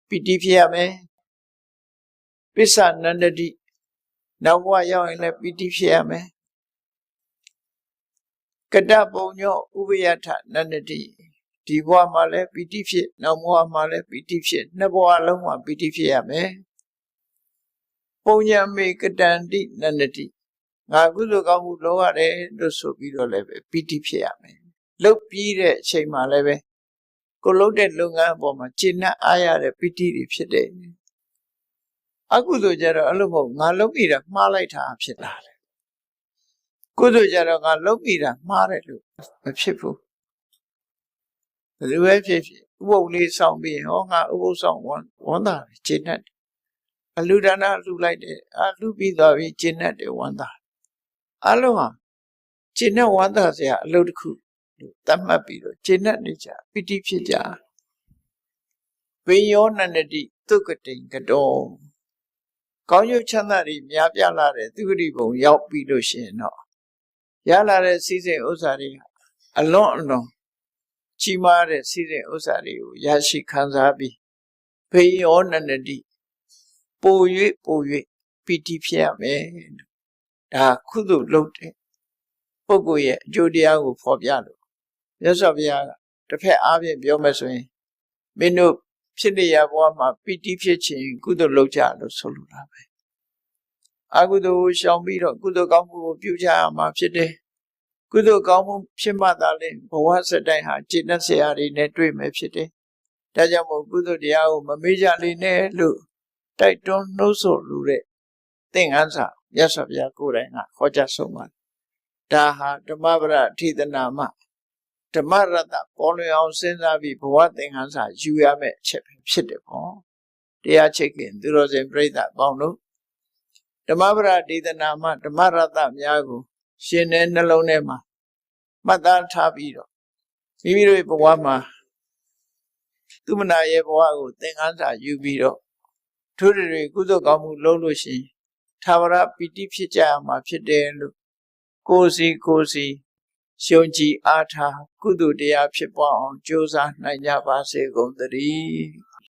[SPEAKER 1] ပီတိဖြစ်ရမယ်ပစ္စနန္ဒတိနောက်ဘဝရောက်ရင်လည်းပီတိဖြစ်ရမယ်ကတပုံညောဥပယထနန္ဒတိဒီဘဝမှာလည်းပီတိဖြစ်နောက်ဘဝမှာလည်းပီတိဖြစ်နှစ်ဘဝလုံးမှာပီတိဖြစ်ရမယ်ပုံညာမေကတန္တိနန္ဒတိငါကုသိုလ်ကောင်းမှုလုပ်ရတယ်လို့ဆိုပြီးတော့လည်းပဲပီတိဖြစ်ရမယ်လုပ်ပြီးတဲ့အချိန်မှာလည်းပဲကိုလုပ်တဲ့လုပ်ငန်းအပေါ်မှာကျေနပ်အားရတဲ့ပီတိတွေဖြစ်တယ်အကုသိုလ်ကြတော့အဲ့လိုမဟုတ်ငါလုပ်ပြီးတာမှားလိုက်တာဖြစ်လာတယ်ကုသိုလ်ကြတော့ငါလုပ်ပြီးတာမှားတယ်လို့မဖြစ်ဘူးဘယ်လိုပဲဖြစ်ဥပုပ်လေးဆောင်ပြီးဟောငါဥပုပ်ဆောင်ဝန်တာကျေနပ်တယ်အလူဒါနလှူလိုက်တယ်လှူပြီးသွားပြီကျေနပ်တယ်ဝန်တာအလုံးဟာကျေနပ်ဝမ်းသာစရာအလုပ်တစ်ခုလို့သတ်မှတ်ပြီးတော့ကျေနပ်နေကြပီတိဖြစ်ကြဝိယောနန္ဒတိသုကတိကတောကောင်းကျိုးချမ်းသာတွေများပြားလာတဲ့သုဂတိဘုံရောက်ပြီးလို့ရှိရင်တော့ရလာတဲ့စီးစိမ်ဥစ္စာတွေအလွန်ကြီးမားတဲ့စီးစိမ်ဥစ္စာတွေကိုရရှိခံစားပြီးဝိယောနန္ဒတိပို၍ပီတိဖြစ်ရမယ်ဒါကုသိုလ်လုပ်တဲ့ပုဂ္ဂိုလ်ရဲ့အကျိုးတရားကိုဖော်ပြလို့မြတ်စွာဘုရားကတစ်ဖက်အားဖြင့်ပြောမယ်ဆိုရင်မင်းတို့ဖြစ်နေရဘဝမှာပီတိဖြစ်ခြင်းကုသိုလ်လုပ်ကြလို့ဆိုလိုတာပဲအကုသိုလ်ကိုရှောင်ပြီးတော့ကုသိုလ်ကောင်းမှုကိုပြုကြရမှာဖြစ်တယ်ကုသိုလ်ကောင်းမှုဖြစ်မှသာလေဘဝစတိုင်းဟာကျေနပ်စရာတွေနဲ့တွေ့မယ်ဖြစ်တယ်ဒါကြောင့်မို့ကုသိုလ်တရားကိုမမေ့ကြလေနဲ့လို့တိုက်တွန်းနှိုးဆော်လိုတဲ့သင်္ကန်းစာမြတ်စွာဘုရားကိုယ်တိုင်ကဟောကြားဆုံးပါတယ်ဒါဟာဓမ္မပဒအထိသနာမှာဓမ္မရတ္တပေါ်လွင်အောင်စဉ်းစားပြီးဘဝသင်္ကန်းစာယူရမယ့်အချက်ဖြစ်တယ်ပေါ့တရားချစ်ခင်သူတော်စင်ပြိဿအပေါင်းတို့ဓမ္မပဒအထိသနာမှာဓမ္မရတ္တများကိုရှင်တဲ့နှလုံးထဲမှာမှတ်သားထားပြီးတော့မိမိတို့ဘဝမှာသူမနာရဲ့ဘဝကိုသင်္ကန်းစာယူပြီးတော့ထို့တွေကုသိုလ်ကောင်းမှုလုပ်လို့ရှိရင်သာဝရပီတိဖြစ်ကြရမှာဖြစ်တယ်လို့ကိုယ်စီရှုံကြည်အားထားကုသိုလ်တရားဖြစ်ပေါ်အောင်ကြိုးစားနိုင်ကြပါစေကုန်သတည်း